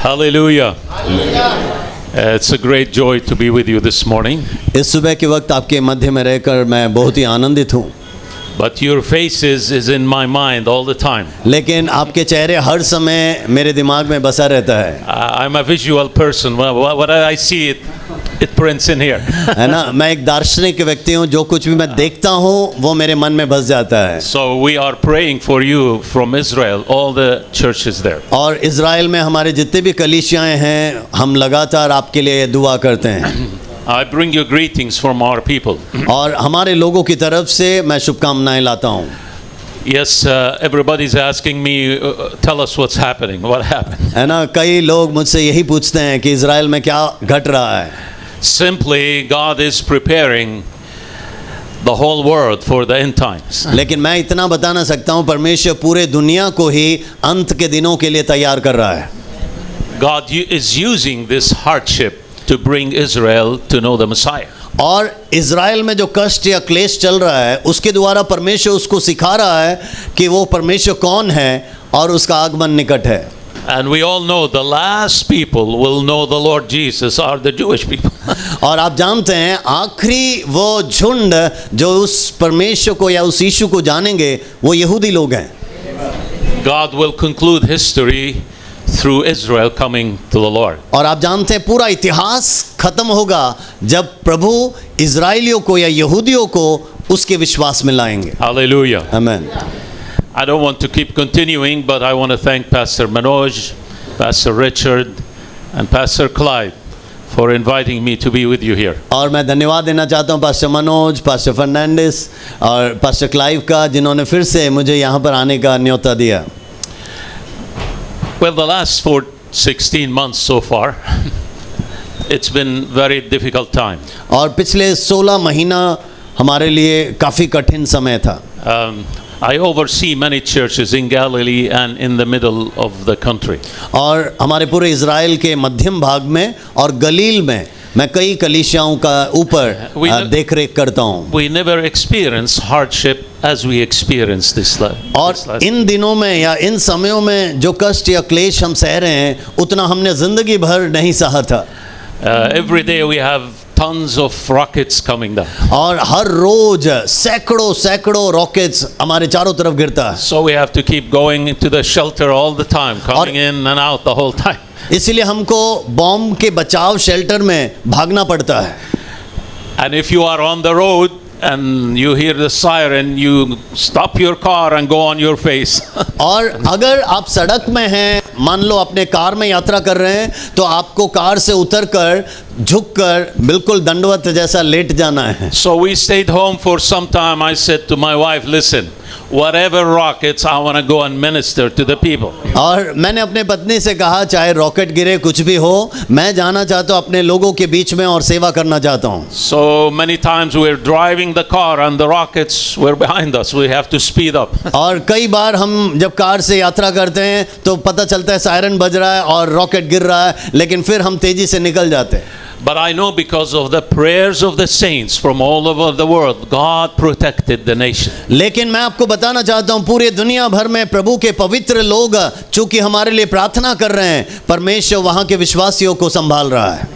Hallelujah. It's a great joy to be with you this morning. इस सुबह के वक्त आपके मध्य में रहकर मैं बहुत ही आनंदित हूँ. But your faces is in my mind all the time. लेकिन आपके चेहरे हर समय मेरे दिमाग में बसा रहता है. I'm a visual person. What I see it prints in here. है ना, मैं एक दार्शनिक व्यक्ति हूँ. जो कुछ भी मैं देखता हूँ वो मेरे मन में बस जाता है. So we are praying for you from Israel, all the churches there. और इज़राइल में हमारे जितने भी कलीसियाएं हैं, हम लगातार आपके लिए दुआ करते हैं. I bring you greetings from our people. और हमारे लोगों की तरफ से मैं शुभकामनाएं लाता हूँ. Yes, everybody's asking me, tell us what's happening. What happened? है ना, कई लोग मुझसे यही पूछते हैं कि इज़राइल में क्या घट रहा है. Simply, God is preparing the whole world for the end times. लेकिन मैं इतना बता ना सकता हूँ, परमेश्वर पूरे दुनिया को ही अंत के दिनों के लिए तैयार कर रहा है. God is using this hardship to bring Israel to know the Messiah. और इज़राइल में जो कष्ट या क्लेश चल रहा है, उसके द्वारा परमेश्वर उसको सिखा रहा है कि वो परमेश्वर कौन है और उसका आगमन निकट है. And we all know the last people will know the Lord Jesus are the Jewish people. और आप जानते हैं आखिरी वो झुंड जो उस परमेश्वर को या उस यीशु को जानेंगे वो यहूदी लोग हैं. God will conclude history through Israel coming to the Lord. और आप जानते हैं पूरा इतिहास खत्म होगा जब प्रभु इज़राइलियों को या यहूदियों को उसके विश्वास में लाएंगे. Hallelujah. आमीन. I don't want to keep continuing, but I want to thank Pastor Manoj, Pastor Richard, and Pastor Clyde for inviting me to be with you here. और मैं धन्यवाद देना चाहता हूँ पास्टर मनोज, पास्टर फर्नांडिस और पास्टर क्लाइव का, जिन्होंने फिर से मुझे यहाँ पर आने का न्योता दिया. Well, the last 16 months so far, it's been very difficult time. और पिछले 16 महीना हमारे लिए काफ़ी कठिन समय था. I oversee many churches in Galilee and in the middle of the country. और हमारे पूरे इज़राइल के मध्यम भाग में और गलील में मैं कई कलीसियाओं का ऊपर देख रेख करता हूँ. We never experienced hardship as we experienced this last. और इन दिनों में या इन समयों में जो कष्ट या क्लेश हम सह रहे हैं, उतना हमने जिंदगी भर नहीं सहा था. Every day we have tons of rockets coming down. और हर रोज सैकड़ों रॉकेट्स हमारे चारों तरफ गिरता है. So we have to keep going into the shelter all the time, coming in and out the whole time. इसलिए हमको बॉम्ब के बचाव शेल्टर में भागना पड़ता है. And if you are on the road and you hear the siren, you stop your car and go on your face. और अगर आप सड़क में हैं, मान लो अपने कार में यात्रा कर रहे हैं, तो आपको कार से उतरकर झुककर बिल्कुल दंडवत जैसा लेट जाना है. So we stayed home for some time. I said to my wife, listen, whatever rockets, I want to go and minister to the people. और मैंने अपने पत्नी से कहा, चाहे रॉकेट गिरे कुछ भी हो, मैं जाना चाहता हूँ अपने लोगों के बीच में और सेवा करना चाहता हूँ. So many times we're driving the car and the rockets were behind us. We have to speed up. और कई बार हम जब कार से यात्रा करते हैं तो पता चलता है सायरन बज रहा है और रॉकेट गिर रहा है, लेकिन फिर हम तेजी से निकल जाते हैं. But I know because of the prayers of the saints from all over the world, God protected the nation. लेकिन मैं आपको बताना चाहता हूँ, पूरी दुनिया भर में प्रभु के पवित्र लोग चूंकि हमारे लिए प्रार्थना कर रहे हैं, परमेश्वर वहाँ के विश्वासियों को संभाल रहा है.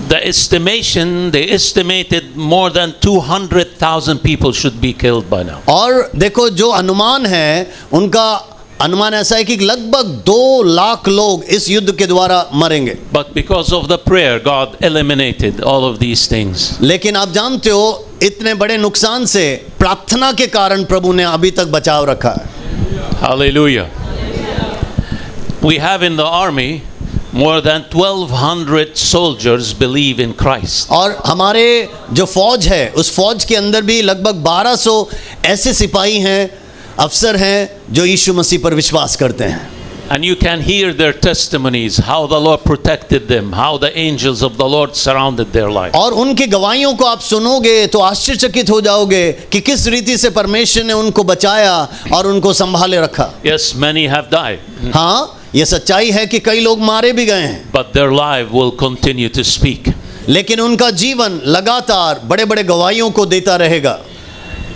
They estimated more than 200,000 people should be killed by now. और देखो जो अनुमान है, उनका अनुमान ऐसा है कि लगभग 2 लाख लोग इस युद्ध के द्वारा मरेंगे. But because of the prayer, God eliminated all of these things. लेकिन आप जानते हो, इतने बड़े नुकसान से प्रार्थना के कारण प्रभु ने अभी तक बचाव रखा है. Hallelujah. We have in the army more than 1,200 soldiers believe in Christ. और हमारे जो फौज है, उस फौज के अंदर भी लगभग 1200 ऐसे सिपाही हैं, अफसर हैं जो यीशु मसीह पर विश्वास करते हैं. And you can hear their testimonies, how the Lord protected them, how the angels of the Lord surrounded their life. और उनके गवाहियों को आप सुनोगे तो आश्चर्यचकित हो जाओगे कि किस रीति से परमेश्वर ने उनको बचाया और उनको संभाले रखा. Yes, many have died. हाँ, ये सच्चाई है कि कई लोग मारे भी गए हैं. But their life will continue to speak. लेकिन उनका जीवन लगातार बड़े-बड़े गवाहियों को देता रहेगा.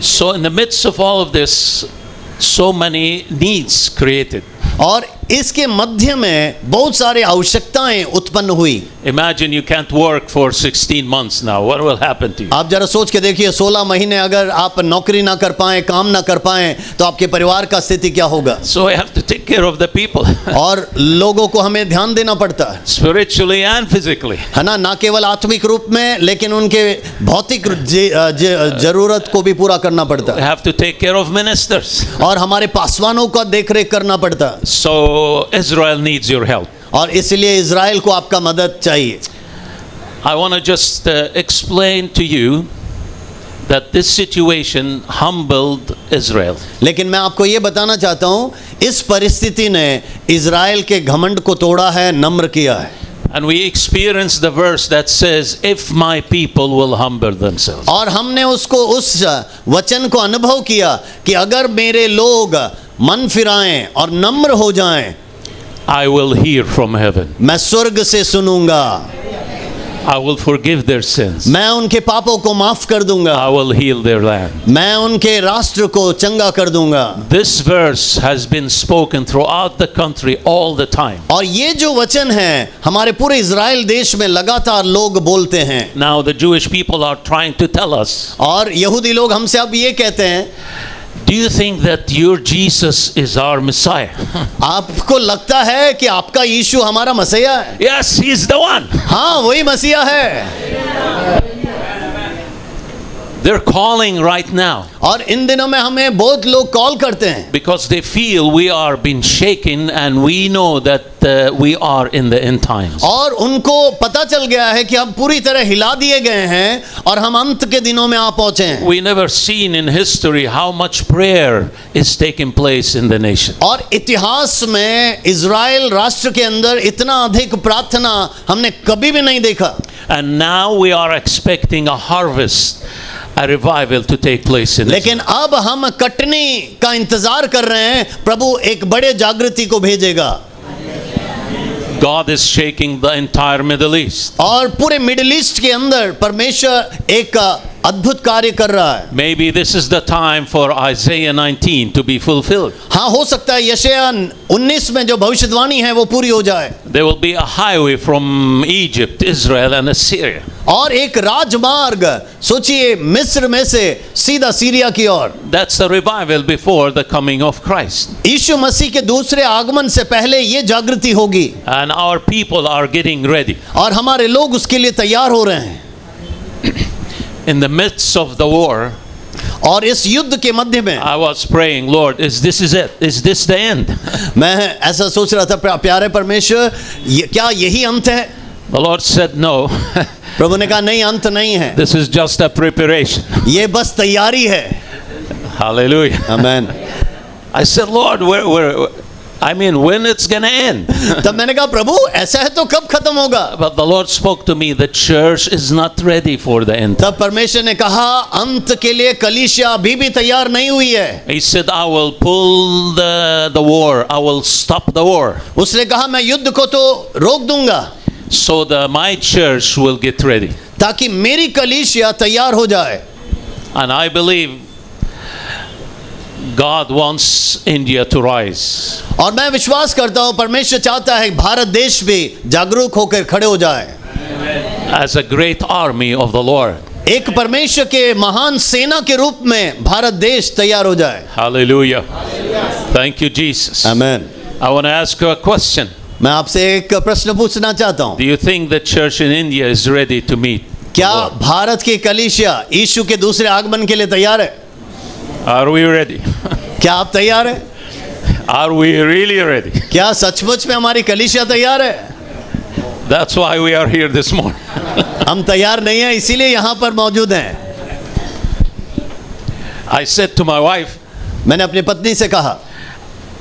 So in the midst of all of this, so many needs created. और इसके मध्य में बहुत सारी आवश्यकताएं उत्पन्न हुई। Imagine you can't work for 16 months now. What will happen to you? आप जरा सोच के देखिए, 16 महीने अगर आप नौकरी ना कर पाए, काम ना कर पाए, तो आपके परिवार का स्थिति क्या होगा? So I have to take care of the people, और लोगों को हमें ध्यान देना पड़ता है, spiritually and physically. है ना केवल आत्मिक रूप में, लेकिन उनके भौतिक जरूरत को भी पूरा करना पड़ता We है। have to take care of ministers. और हमारे पासवानों का देखरेख करना पड़ता है। So Israel needs your help. और इसलिए इज़राइल को आपका मदद चाहिए। I want to just explain to you that this situation humbled Israel. लेकिन मैं आपको ये बताना चाहता हूँ, इस परिस्थिति ने इज़राइल के घमंड को तोड़ा है, नम्र किया है। And we experienced the verse that says, if my people will humble themselves. और हमने उसको उस वचन को अनुभव किया कि अगर मेरे लोग मन फिराएं और नम्र हो जाएं, I will hear from heaven. मैं स्वर्ग से सुनूंगा, I will forgive their sins. मैं उनके पापों को माफ कर दूंगा, I will heal their land. मैं उनके राष्ट्र को चंगा कर दूंगा। This verse has been spoken throughout the country all the time. और ये जो वचन है हमारे पूरे इज़राइल देश में लगातार लोग बोलते हैं। Now the Jewish people are trying to tell us, और यहूदी लोग हमसे अब ये कहते हैं, do you think that your Jesus is our Messiah? आपको लगता है कि आपका यीशु हमारा मसीहा है? Yes, he's the one. हाँ, वही मसीहा है। They're calling right now और इन दिनों में हमें बहुत लोग कॉल करते हैं, because they feel we are being shaken and we know that we are in the end times. और उनको पता चल गया है कि हम पूरी तरह हिला दिए गए हैं और हम अंत के दिनों में आ पहुंचे हैं। We never seen in history how much prayer is taking place in the nation. और इतिहास में इज़राइल राष्ट्र के अंदर इतना अधिक प्रार्थना हमने कभी भी नहीं देखा। And now we are expecting a harvest, a revival to take place in लेकिन अब हम कटनी का इंतजार कर रहे हैं, प्रभु एक बड़े जागृति को भेजेगा। God is shaking the entire Middle East. और पूरे मिडिल ईस्ट के अंदर परमेश्वर एक अद्भुत कार्य कर रहा है। Maybe this is the time for Isaiah 19 to be fulfilled. हाँ, हो सकता है यशायाह 19 में जो भविष्यवाणी है वो पूरी हो जाए। There will be a highway from Egypt, Israel and Assyria. और एक राजमार्ग, सोचिए, मिस्र में से सीधा सीरिया की ओर। That's the revival before the coming of Christ. यीशु मसीह के दूसरे आगमन से पहले ये जागृति होगी। And our people are getting ready. और हमारे लोग उसके लिए तैयार हो रहे हैं। In the midst of the war, और इस युद्ध के मध्य में I was praying, Lord, is this it? Is this the end? मैं ऐसा सोच रहा था, प्यारे परमेश्वर, क्या यही अंत है? The Lord said, no. प्रभु ने कहा, नहीं, अंत नहीं है, This is just a preparation. ये बस तैयारी है। Hallelujah. Amen. I said, Lord, when it's going to end? तब मैंने कहा, प्रभु ऐसा है तो कब खत्म होगा? But the Lord spoke to me, the church is not ready for the end. तब परमेश्वर ने कहा, अंत के लिए कलीसिया अभी भी तैयार नहीं हुई है। He said, I will pull the war. I will stop the war. उसने कहा, मैं युद्ध को तो रोक दूंगा, So my church will get ready. ताकि मेरी कलीसिया तैयार हो जाए। And I believe God wants India to rise. और मैं विश्वास करता हूँ परमेश्वर चाहता है भारत देश भी जागरूक होकर खड़े हो जाए, As a great army of the Lord. एक परमेश्वर के महान सेना के रूप में भारत देश तैयार हो जाए। Hallelujah. Thank you, Jesus. Amen. I want to ask you a question. मैं आपसे एक प्रश्न पूछना चाहता हूँ, Do you think the church in India is ready to meet? क्या भारत की कलीसिया यीशु के दूसरे आगमन के लिए तैयार है? Are we ready? क्या आप तैयार हैं? Are we really ready? क्या सचमुच में हमारी कलीसिया तैयार है? That's why we are here this morning. हम तैयार नहीं हैं, इसीलिए यहाँ पर मौजूद हैं। I said to my wife, मैंने अपनी पत्नी से कहा,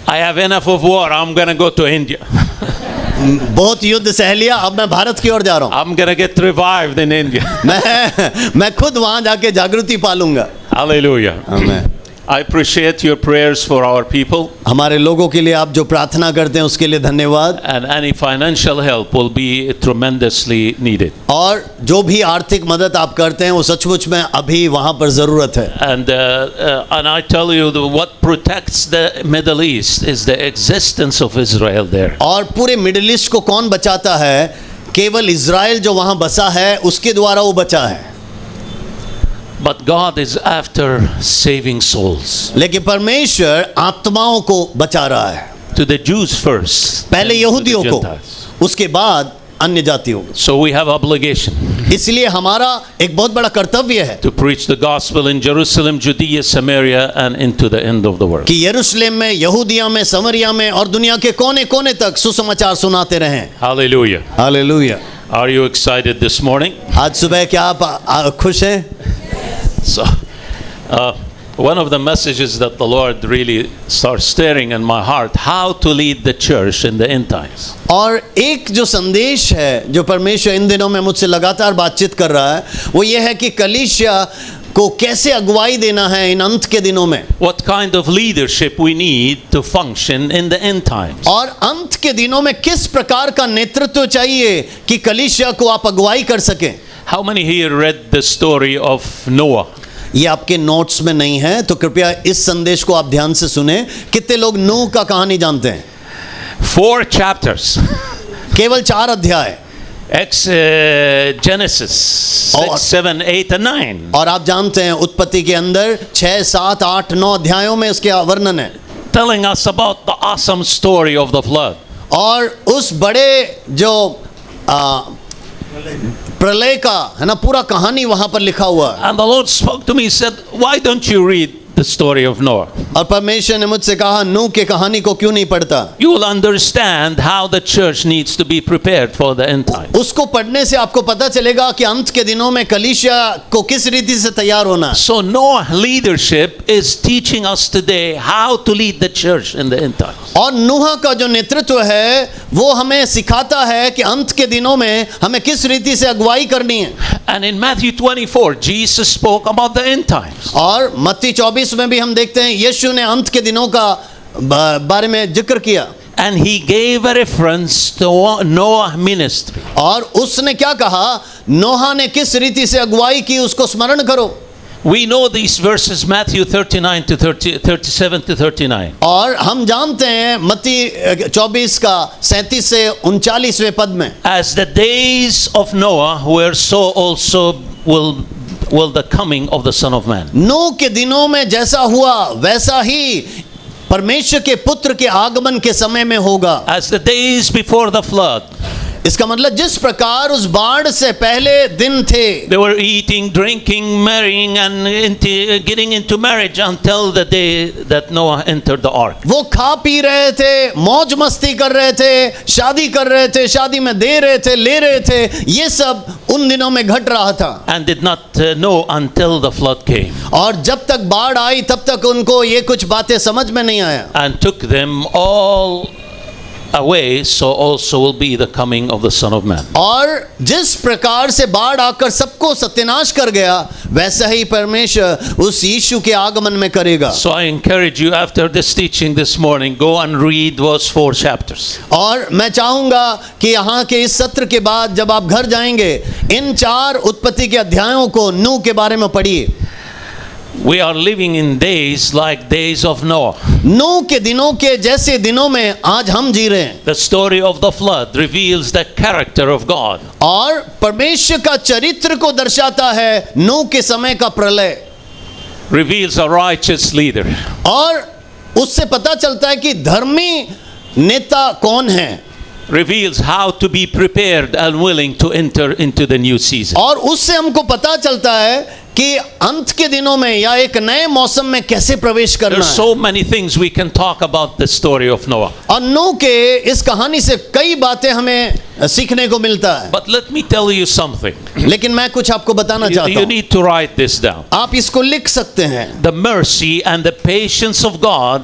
I have enough of war. I'm going to go to India. बहुत युद्ध सह लिया, अब मैं भारत की ओर जा रहा हूँ। I'm going to get revived in India. मैं खुद वहाँ जाके जागृति पालूंगा। Hallelujah. Amen. I appreciate your prayers for our people, हमारे लोगों के लिए आप जो प्रार्थना करते हैं उसके लिए धन्यवाद। and any financial help will be tremendously needed. और जो भी आर्थिक मदद आप करते हैं वो सचमुच में अभी वहाँ पर ज़रूरत है। And I tell you, what protects the Middle East is the existence of Israel there. और पूरे मिडिल ईस्ट को कौन बचाता है? केवल इज़राइल जो वहाँ बसा है उसके द्वारा वो बचा है। But God is after saving souls. लेकिन परमेश्वर आत्माओं को बचा रहा है। To the Jews first. पहले then to the यहूदियों को, Gentiles. उसके बाद अन्य जातियों को। So we have obligation इसलिए हमारा एक बहुत बड़ा कर्तव्य है to preach the gospel in Jerusalem, Judea, Samaria, and into the end of the world. कि यरूशलेम में, यहूदिया में, समरिया में और दुनिया के कोने कोने तक सुसमाचार सुनाते रहें। Hallelujah. Hallelujah. Are you excited this morning? आज सुबह क्या आप खुश हैं? So, one of the messages that the Lord really starts stirring in my heart, how to lead the church in the end times. और एक जो संदेश है जो परमेश्वर इन दिनों में मुझसे लगातार बातचीत कर रहा है वो ये है कि कलीसिया को कैसे अगुवाई देना है इन अंत के दिनों में। What kind of leadership we need to function in the end times. और अंत के दिनों में किस प्रकार का नेतृत्व चाहिए कि कलीसिया को आप अगुवाई कर सकें। How many here read the story of Noah? ये आपके नोट्स में नहीं है तो कृपया इस संदेश को आप ध्यान से सुने। कितने लोग नूह का कहानी जानते हैं? 4 chapters. केवल 4 अध्याय। Genesis 6, 7, 8 and 9. और आप जानते हैं उत्पत्ति के अंदर 6, 7, 8, 9 अध्यायों में इसके वर्णन है। Telling us about the awesome story of the flood. और उस बड़े जो प्रलय का है ना पूरा कहानी वहां पर लिखा हुआ है। And the Lord spoke to me, he said, why don't you read the story of Noah? और परमेश्वर ने मुझसे कहा नूह के कहानी को क्यों नहीं पढ़ता? You will understand how the church needs to be prepared for the end time. उसको पढ़ने से आपको पता चलेगा कि अंत के दिनों में कलीसिया को किस रीति से तैयार होना है। So Noah leadership is teaching us today how to lead the church in the end times. और नूह का जो नेतृत्व है वो हमें सिखाता है कि अंत के दिनों में हमें किस रीति से अगुवाई करनी है। And in Matthew 24, Jesus spoke about the end times. और मत्ती 24 में भी हम देखते हैं यीशु ने अंत के दिनों का बारे में जिक्र किया। And he gave a reference to Noah ministry. और उसने क्या कहा? नोहा ने किस रीति से अगुवाई की उसको स्मरण करो। We know these verses, Matthew 39 to 37 to 39. और हम जानते हैं मत्ती 24 का 37 से 39वें पद में, As the days of Noah were, so also will the coming of the Son of Man. नूह के दिनों में जैसा हुआ वैसा ही परमेश्वर के पुत्र के आगमन के समय में होगा। As the days before the flood, इसका मतलब जिस प्रकार उस बाढ़ से पहले दिन थे, they were eating, drinking, marrying, and getting into marriage until the day that Noah entered the ark. वो खा पी रहे थे, मौज मस्ती कर रहे थे, शादी कर रहे थे, शादी में दे रहे थे, ले रहे थे, ये सब उन दिनों में घट रहा था। And did not know until the flood came. और जब तक बाढ़ आई तब तक उनको ये कुछ बातें समझ में नहीं आया। And took them all away, so also will be the coming of the Son of Man. और जिस प्रकार से बाढ़ आकर सबको सत्यानाश कर गया वैसा ही परमेश्वर उस यीशु के आगमन में करेगा। So I encourage you, after this teaching this morning, go and read those 4 chapters. और मैं चाहूंगा कि यहाँ के इस सत्र के बाद जब आप घर जाएंगे इन 4 उत्पत्ति के अध्यायों को नूह के बारे में पढ़िए। We are living in days like days of Noah. नूह के दिनों के जैसे दिनों में आज हम जी रहे हैं। The story of the flood reveals the character of God. और परमेश्वर का चरित्र को दर्शाता है नूह के समय का प्रलय। Reveals a righteous leader. और उससे पता चलता है कि धर्मी नेता कौन है। Reveals how to be prepared and willing to enter into the new season. और उससे हमको पता चलता है कि अंत के दिनों में या एक नए मौसम में कैसे प्रवेश करना There's है। so many things we can talk about the story of Noah. और नूह के इस कहानी से कई बातें हमें सीखने को मिलता है। But let me tell you something. लेकिन मैं कुछ आपको बताना चाहता You हूँ। need to write this down. आप इसको लिख सकते हैं। The mercy and the patience of God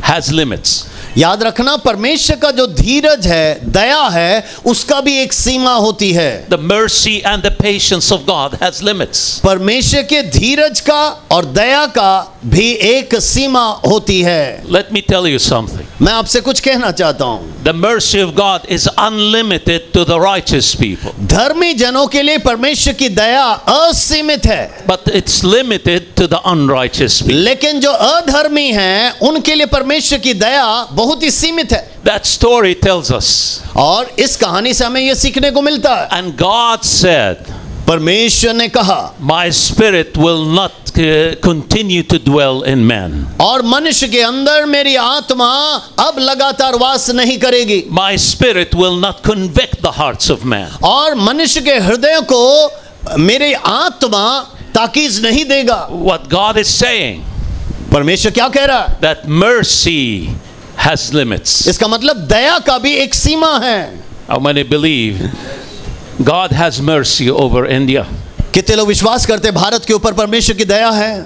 has limits. याद रखना, परमेश्वर का जो धीरज है, दया है, उसका भी एक सीमा होती है। The mercy and the patience of God has limits. परमेश्वर के धीरज का और दया का भी एक सीमा होती है। Let me tell you something. मैं आपसे कुछ कहना चाहता हूँ। The mercy of God is unlimited to the righteous people, धर्मी जनों के लिए परमेश्वर की दया असीमित है, but it's limited to the unrighteous people. लेकिन जो अधर्मी हैं उनके लिए परमेश्वर की दया बहुत ही सीमित है। That story tells us. और इस कहानी से हमें यह सीखने को मिलता है। And God said, परमेश्वर ने कहा, My spirit will not continue to dwell in man. और मनुष्य के अंदर मेरी आत्मा अब लगातार वास नहीं करेगी। My spirit will not convict the hearts of man. और मनुष्य के हृदय को मेरी आत्मा ताकीज नहीं देगा। What God is saying, परमेश्वर क्या कह रहा है? that mercy has limits. इसका मतलब दया का भी एक सीमा है। How many believe God has mercy over India? कितने लोग विश्वास करते हैं भारत के ऊपर परमेश्वर की दया है?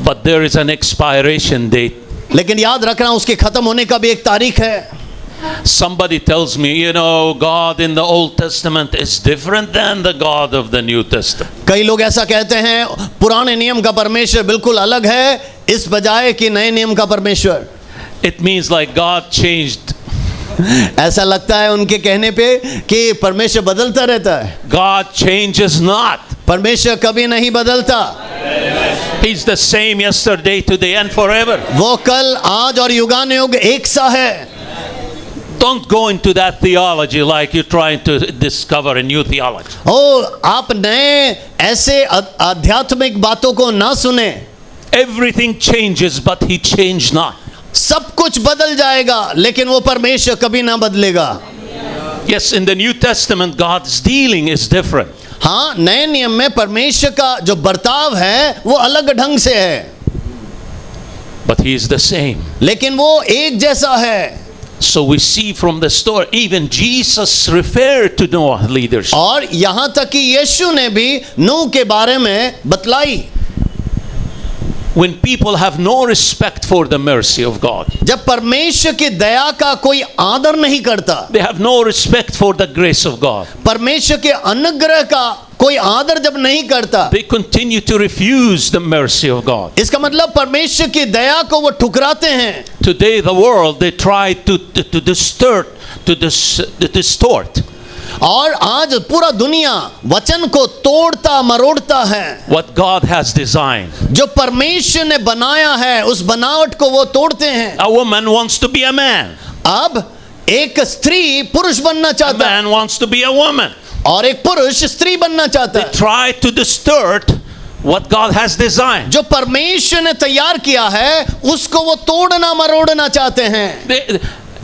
But there is an expiration date. लेकिन याद रखना, उसके खत्म होने का भी एक तारीख है। Somebody tells me, you know, God in the Old Testament is different than the God of the New Testament. कई लोग ऐसा कहते हैं, पुराने नियम का परमेश्वर बिल्कुल अलग है इस बजाय कि नए नियम का परमेश्वर। It means like God changed. ऐसा लगता है उनके कहने पे कि परमेश्वर बदलता रहता है। God changes not. परमेश्वर कभी नहीं बदलता। He's the same yesterday, today and forever. वो कल, आज और युगानुयुग एक सा है। Don't go into that theology like you're trying to discover a new theology. आप नए ऐसे आध्यात्मिक बातों को ना सुने। Everything changes, but He changed not. सब कुछ बदल जाएगा लेकिन वो परमेश्वर कभी ना बदलेगा। Yes, in the New Testament, God's dealing is different. हाँ, नए नियम में परमेश्वर का जो बर्ताव है वो अलग ढंग से है, But He is the same. लेकिन वो एक जैसा है। So we see from the story, even Jesus referred to Noah's leadership. और यहाँ तक कि यीशु ने भी नूह के बारे में बतलाई। When people have no respect for the mercy of God, जब परमेश्वर की दया का कोई आदर नहीं करता, they have no respect for the grace of God, परमेश्वर के अनुग्रह का कोई आदर जब नहीं करता, they continue to refuse the mercy of God. इसका मतलब परमेश्वर की दया को वो ठुकराते हैं। Today the world, they try to distort और आज पूरा दुनिया वचन को तोड़ता मरोड़ता है। what God has designed. जो परमेश्वर ने बनाया है उस बनावट को वो तोड़ते हैं। A woman wants to be a man. अब एक स्त्री पुरुष बनना A चाहता है man wants to be a woman. और एक पुरुष स्त्री बनना चाहता They है। try to distort what God has designed. जो परमेश्वर ने तैयार किया है उसको वो तोड़ना मरोड़ना चाहते हैं।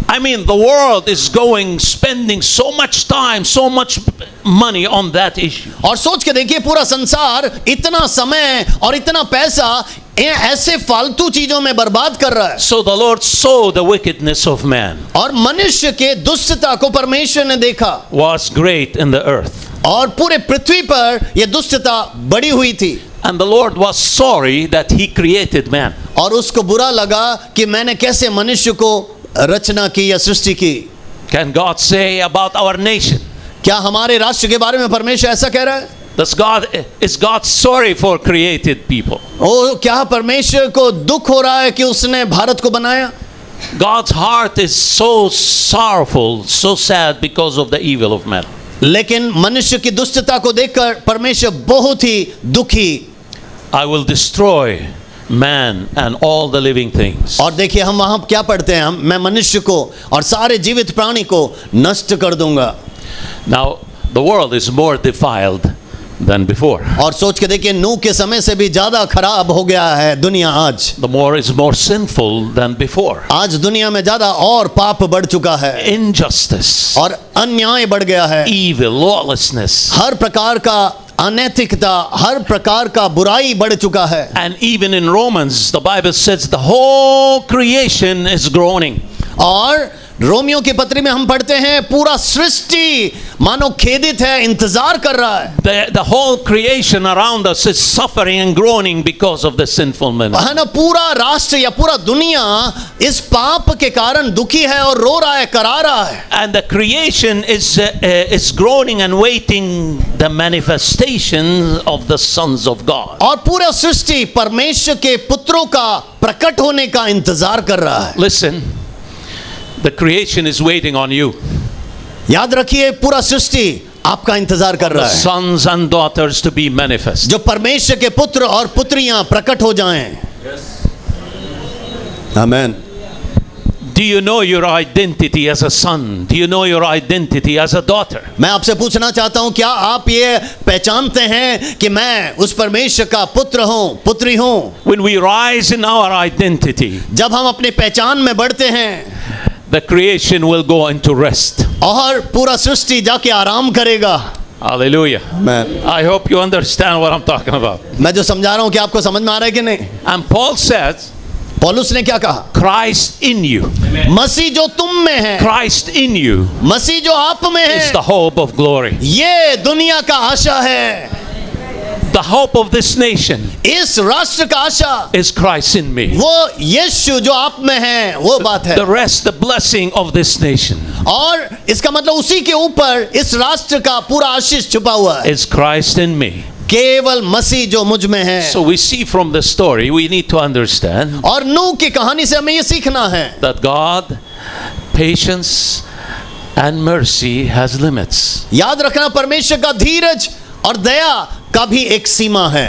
I mean, the world is spending so much time, so much money on that issue. और सोच के देखिए, पूरा संसार इतना समय और इतना पैसा ऐसे फालतू चीजों में बर्बाद कर रहा है। So the Lord saw the wickedness of man और मनुष्य के दुष्टता को परमेश्वर ने देखा was great in the earth. और पूरे पृथ्वी पर यह दुष्टता बड़ी हुई थी। And the Lord was sorry that He created man. और उसको बुरा लगा कि मैंने कैसे मनुष्य को रचना की या सृष्टि की। Can God say about our nation? क्या हमारे राष्ट्र के बारे में परमेश्वर ऐसा कह रहा है? Is God sorry for created people? क्या परमेश्वर को दुख हो रहा है कि उसने भारत को बनाया? God's heart is so sorrowful, so sad because of the evil of man. लेकिन मनुष्य की दुष्टता को देखकर परमेश्वर बहुत ही दुखी। I will destroy man and all the living things. और देखिए हम वहां क्या पढ़ते हैं, मैं मनुष्य को और सारे जीवित प्राणी को नष्ट कर दूंगा। Now the world is more defiled than before. और सोच के देखिए, नूह के समय से भी ज्यादा खराब हो गया है दुनिया आज। The more is more sinful than before. आज दुनिया में ज्यादा और पाप बढ़ चुका है, Injustice, और अन्याय बढ़ गया है, evil, lawlessness, हर प्रकार का अनैतिकता, हर प्रकार का बुराई बढ़ चुका है। and even in Romans the Bible says the whole creation is groaning. और रोमियो की पत्री में हम पढ़ते हैं पूरा सृष्टि मानो खेदित है, इंतजार कर रहा है। The whole creation around us is suffering and groaning because of the sinful man. है ना, पूरा राष्ट्र या पूरा दुनिया इस पाप के कारण दुखी है और रो रहा है, करा रहा है। And the creation is groaning and waiting the manifestation of the sons of God. और पूरा सृष्टि परमेश्वर के पुत्रों का प्रकट होने का इंतजार कर रहा है। Listen, the creation is waiting on you. याद रखिए, पूरा सृष्टि आपका इंतजार कर The रहा है, sons and daughters to be manifest. जो परमेश्वर के पुत्र और पुत्रियां प्रकट हो जाएं। आमीन। Do you know your identity as a son? Do you know your identity as a daughter? मैं आपसे पूछना चाहता हूं, क्या आप ये पहचानते हैं कि मैं उस परमेश्वर का पुत्र हूं, पुत्री हूं? When we rise in our identity, जब हम अपनी पहचान में बढ़ते हैं, the creation will go into rest. और पूरा सृष्टि जाके आराम करेगा। Hallelujah. I hope you understand what I'm talking about. मैं जो समझा रहा हूं कि आपको समझ में आ रहा है कि नहीं? And Paul says, पौलुस ने क्या कहा? Christ in you. मसीह जो तुम में है, Christ in you मसीह जो आप में is है, the hope of glory. ये दुनिया का आशा है। The hope of this nation इस राष्ट्र का आशा is Christ in me. वो यीशु जो आप में है, वो बात है। The rest, the blessing of this nation और इसका मतलब उसी के ऊपर इस राष्ट्र का पूरा आशीष छुपा हुआ है। is Christ in me. केवल मसीह जो मुझ में है। So we see from the story, we need to understand और नूह की कहानी से हमें ये सीखना है that God, patience and mercy has limits. याद रखना, परमेश्वर का धीरज और दया का भी एक सीमा है।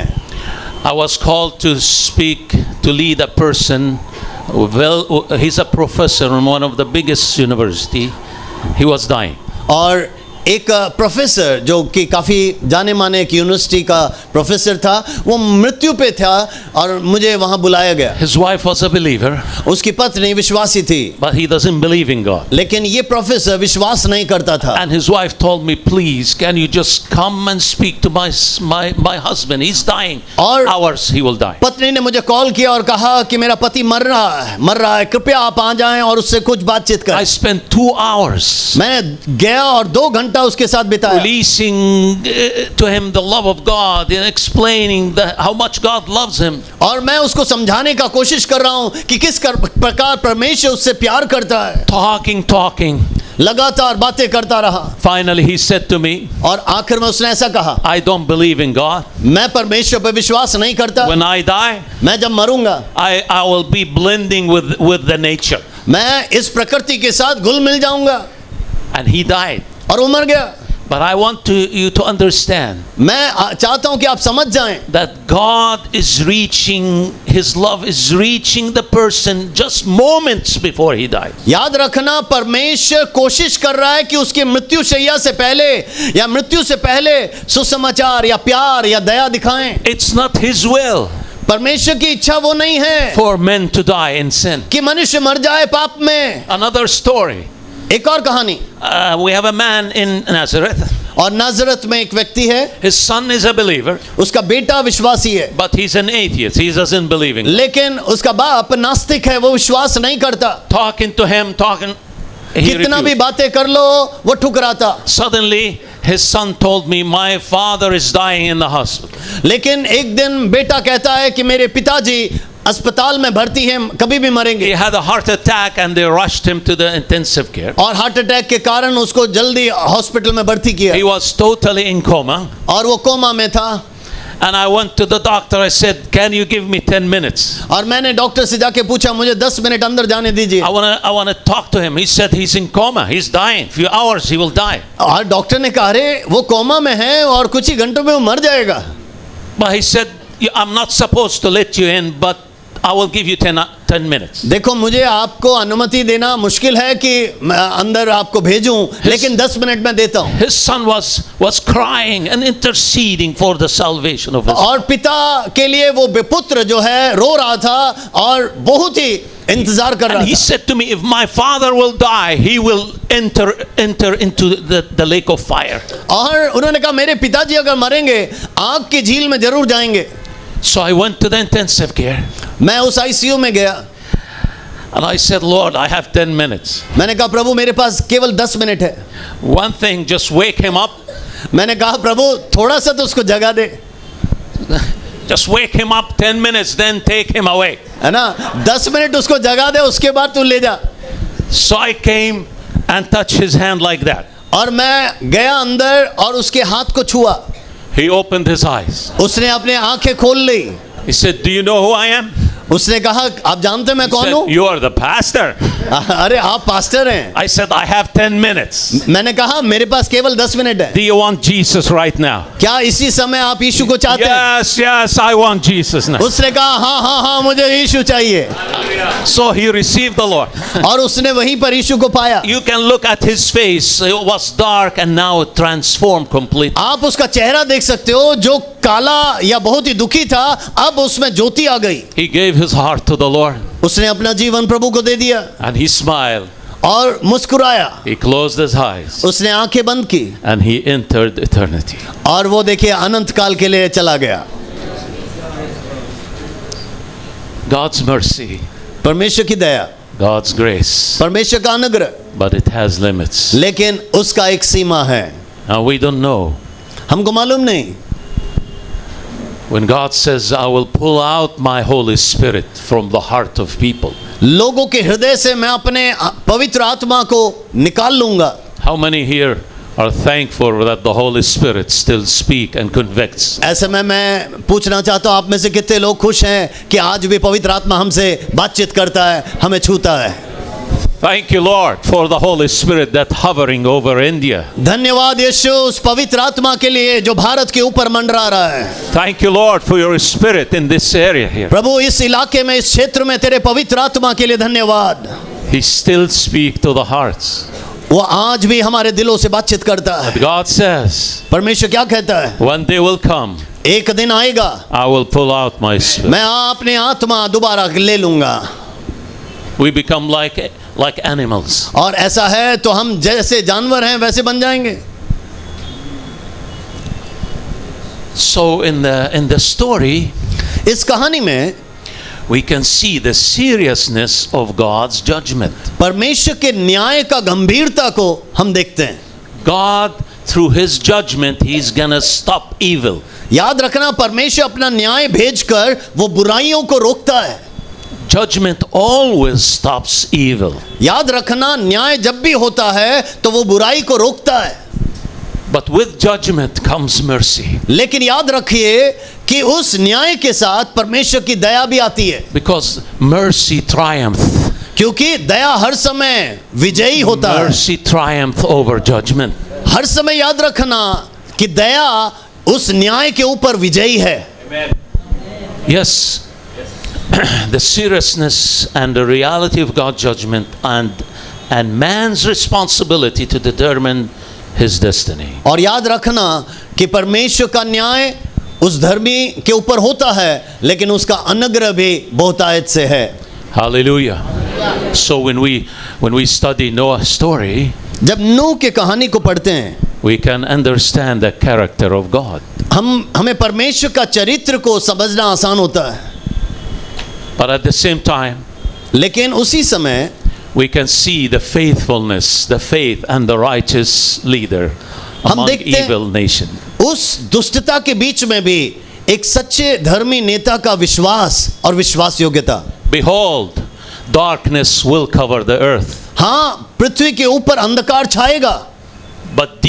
I was called to speak, to lead a person. Well, he's a professor in one of the biggest university. He was dying. और एक प्रोफेसर जो कि काफ़ी जाने माने एक यूनिवर्सिटी का प्रोफेसर था, वो मृत्यु पे था और मुझे वहाँ बुलाया गया। His wife was a believer, उसकी पत्नी विश्वासी थी, but he doesn't believe in God. लेकिन ये प्रोफेसर विश्वास नहीं करता था। And his wife told me, please, can you just come and speak to my husband? He's dying. और Hours he will die. पत्नी ने मुझे कॉल किया और कहा कि मेरा पति मर रहा है, कृपया आप आ जाएं और उससे कुछ बातचीत करें। I spent 2 hours मैंने गया और 2 घंटा उसके साथ बिताया, releasing to him the love of God and explaining how much God loves him. और मैं उसको समझाने का कोशिश कर रहा हूं कि किस प्रकार परमेश्वर उससे प्यार करता है। Talking. लगातार बातें करता रहा। Finally he said to me, और आखिर में उसने ऐसा कहा, I don't believe in God. मैं परमेश्वर पर विश्वास नहीं करता। When I die, मैं जब मरूंगा, I will be blending with the nature. मैं इस प्रकृति के साथ घुल मिल जाऊंगा। And he died. और वो मर गया। But I want you to understand मैं चाहता हूं कि आप समझ जाएं that God is reaching, His love is reaching the person just moments before he dies. याद रखना, परमेश्वर कोशिश कर रहा है कि उसकी मृत्यु शैया से पहले या मृत्यु से पहले सुसमाचार या प्यार या दया दिखाएं। It's not His will परमेश्वर की इच्छा वो नहीं है for men to die in sin. कि मनुष्य मर जाए पाप में। Another story. एक और कहानी, We have a man in Nazareth. और नाजरत में एक व्यक्ति है, His son is a believer, उसका बेटा विश्वासी है, but he's an atheist. He doesn't believe in God. लेकिन उसका बाप नास्तिक है, वो विश्वास नहीं करता। Talking to him, he कितना भी refused. बातें कर लो वो ठुकराता। Suddenly, his son told me, my father is dying in the hospital. लेकिन एक दिन बेटा कहता है कि मेरे पिताजी अस्पताल में भर्ती हैं, कभी भी मरेंगे। He had a heart attack and they rushed him to the intensive care. और हार्ट अटैक के कारण उसको जल्दी हॉस्पिटल में भर्ती किया He was totally in coma. और वो कोमा में था। And I went to the doctor. I said, can you give me 10 minutes? और मैंने डॉक्टर से जाके पूछा, मुझे 10 मिनट अंदर जाने दीजिए। I want to talk to him. He said he's in coma. He's dying. Few hours he will die. और डॉक्टर ने कहा, अरे वो कोमा में है और कुछ ही घंटों में वो मर जाएगा। But he said, I'm not supposed to let you in, but I will give you 10 minutes. देखो, मुझे आपको अनुमति देना मुश्किल है कि मैं अंदर आपको भेजूं, लेकिन 10 मिनट में देता हूं। His son was crying and interceding for the salvation of his son. और पिता के लिए वो पुत्र जो है रो रहा था और बहुत ही इंतजार कर रहा And he था। said to me, if my father will die, he will enter into the lake of fire. और उन्होंने कहा, मेरे पिताजी अगर मरेंगे आग की झील में जरूर जाएंगे। So I went to the intensive care. मैं उस आईसीयू में गया And I said, Lord, I have 10 minutes. मैंने कहा प्रभु मेरे पास केवल 10 मिनट है. One thing, just wake him up. मैंने कहा प्रभु थोड़ा सा तो उसको जगा दे. Just wake him up 10 minutes, then take him away. है ना, 10 मिनट उसको जगा दे, उसके बाद तू ले जा. So I came and touched his hand like that. और मैं गया अंदर और उसके हाथ को छुआ. He opened his eyes. उसने अपने आंखें खोल ली. He said, do you know who I am? उसने कहा आप जानते हैं मैं He कौन said, हूँ? you are the pastor. अरे आप पास्टर हैं. I said, I have 10 minutes. मैंने कहा मेरे पास केवल 10 मिनट है. Do you want Jesus right now? क्या इसी समय आप यीशु को चाहते हैं? Yes, yes, I want Jesus now. उसने कहा हाँ हाँ हाँ मुझे यीशु चाहिए. So he received the Lord. और उसने वहीं पर यीशु को पाया. You can look at his face. It was dark and now it transformed completely. आप उसका चेहरा देख सकते हो, जो काला या बहुत ही दुखी था अब उसमें ज्योति आ गई. He gave his heart to the Lord उसने अपना जीवन प्रभु को दे दिया and he smiled. और मुस्कुराया. He closed his eyes उसने आंखें बंद की and he entered eternity. और वो देखिए अनंत काल के लिए चला गया. God's mercy, परमेश्वर की दया, God's grace, परमेश्वर का अनुग्रह, but it has limits. लेकिन उसका एक सीमा है. Now we don't know. हमको मालूम नहीं. When God says, I will pull out my Holy Spirit from the heart of people. लोगों के हृदय से मैं अपने पवित्र आत्मा को निकाल लूंगा. How many here are thankful that the Holy Spirit still speak and convicts? ऐसे में मैं पूछना चाहता हूँ आप में से कितने लोग खुश हैं कि आज भी पवित्र आत्मा हमसे बातचीत करता है, हमें छूता है. Thank you, Lord, for the Holy Spirit that hovering over India. धन्यवाद यीशु उस पवित्र आत्मा के लिए जो भारत के ऊपर मंडरा रहा है. Thank you, Lord, for your Spirit in this area here. प्रभु इस इलाके में, इस क्षेत्र में तेरे पवित्र आत्मा के लिए धन्यवाद. He still speak to the hearts. वो आज भी हमारे दिलों से बातचीत करता है. But God says, परमेश्वर क्या कहता है? one day will come, एक दिन आएगा I will pull out my Spirit. मैं अपने आत्मा दोबारा ले लूंगा. We become like animals. और ऐसा है तो हम जैसे जानवर हैं वैसे बन जाएंगे. So in the story, इस कहानी में we can see the seriousness of God's judgment. परमेश्वर के न्याय का गंभीरता को हम देखते हैं. God, through His judgment, He's gonna stop evil. याद रखना परमेश्वर अपना न्याय भेजकर वो बुराइयों को रोकता है. Judgment always stops evil. याद रखना न्याय जब भी होता है तो वो बुराई को रोकता है. But with judgment comes mercy. लेकिन याद रखिए कि उस न्याय के साथ परमेश्वर की दया भी आती है. Because mercy triumphs. क्योंकि दया हर समय विजयी होता है. Mercy triumphs over judgment. हर समय याद रखना कि दया उस न्याय के ऊपर विजयी है. Yes. The seriousness and the reality of God's judgment and man's responsibility to determine his destiny. और याद रखना कि परमेश्वर का न्याय उस धर्मी के ऊपर होता है लेकिन उसका अनुग्रह भी बहुतायत से है. Hallelujah. So when we study Noah's story, जब नूह की कहानी को पढ़ते हैं we can understand the character of God. हमें परमेश्वर का चरित्र को समझना आसान होता है. But at the same time, लेकिन उसी समय we can see the faithfulness, the faith and the righteous leader हम among देखते हैं evil nation. उस दुष्टता के बीच में भी एक सच्चे धर्मी नेता का विश्वास और विश्वास योग्यता. Behold, darkness will cover the earth. हाँ, पृथ्वी के ऊपर अंधकार छाएगा. But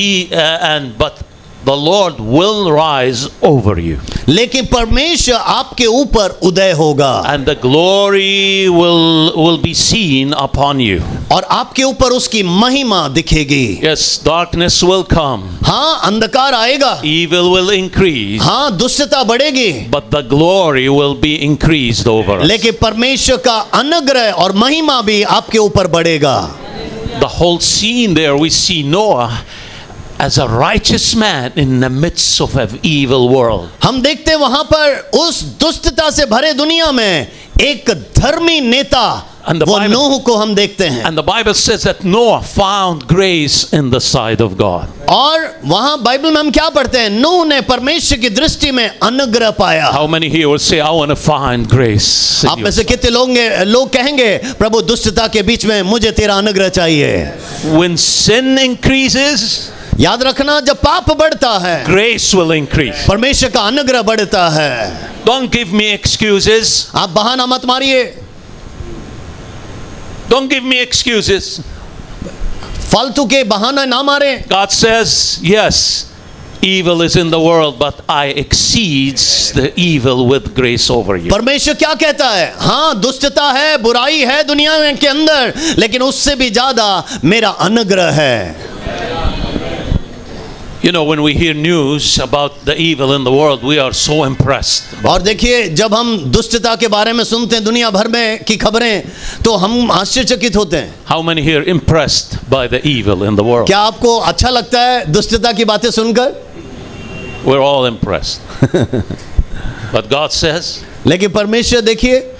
the Lord will rise over you. लेकिन परमेश्वर आपके ऊपर उदय होगा. And the glory will be seen upon you. और आपके ऊपर उसकी महिमा दिखेगी. Yes, darkness will come. हाँ, अंधकार आएगा. Evil will increase. हाँ, दुष्टता बढ़ेगी. But the glory will be increased over us. लेकिन परमेश्वर का अनुग्रह और महिमा भी आपके ऊपर बढ़ेगा. The whole scene there, we see Noah as a righteous man in the midst of an evil world. हम देखते हैं वहां पर उस दुष्टता से भरे दुनिया में एक धर्मी नेता And the वो Bible- नूह को हम देखते हैं। And the Bible says that Noah found grace in the sight of God. और वहां बाइबल में हम क्या पढ़ते हैं? नूह ने परमेश्वर की दृष्टि में अनुग्रह पाया। How many here will say, I want to find grace? in आप you?" में से कितने लोग कहेंगे, प्रभु दुष्टता के बीच में मुझे तेरा अनुग्रह चाहिए? When sin increases, याद रखना, जब पाप बढ़ता है grace will increase. परमेश्वर का अनुग्रह बढ़ता है। Don't give me excuses. आप बहाना मत मारिए, Don't give me excuses. फालतू के बहाना ना मारें। God says, yes, evil is in the world, but I exceeds the evil with grace over you. परमेश्वर क्या कहता है? हाँ, दुष्टता है, बुराई है दुनिया में के अंदर, लेकिन उससे भी ज्यादा मेरा अनुग्रह है। You know, when we hear news about the evil in the world, we are so impressed. और देखिए, जब हम दुष्टता के बारे में सुनते हैं दुनिया भर में की खबरें, तो हम आश्चर्यचकित होते हैं। How many here impressed by the evil in the world? क्या आपको अच्छा लगता है दुष्टता की बातें सुनकर? We're all impressed. But God says, लेकिन परमेश्वर देखिए,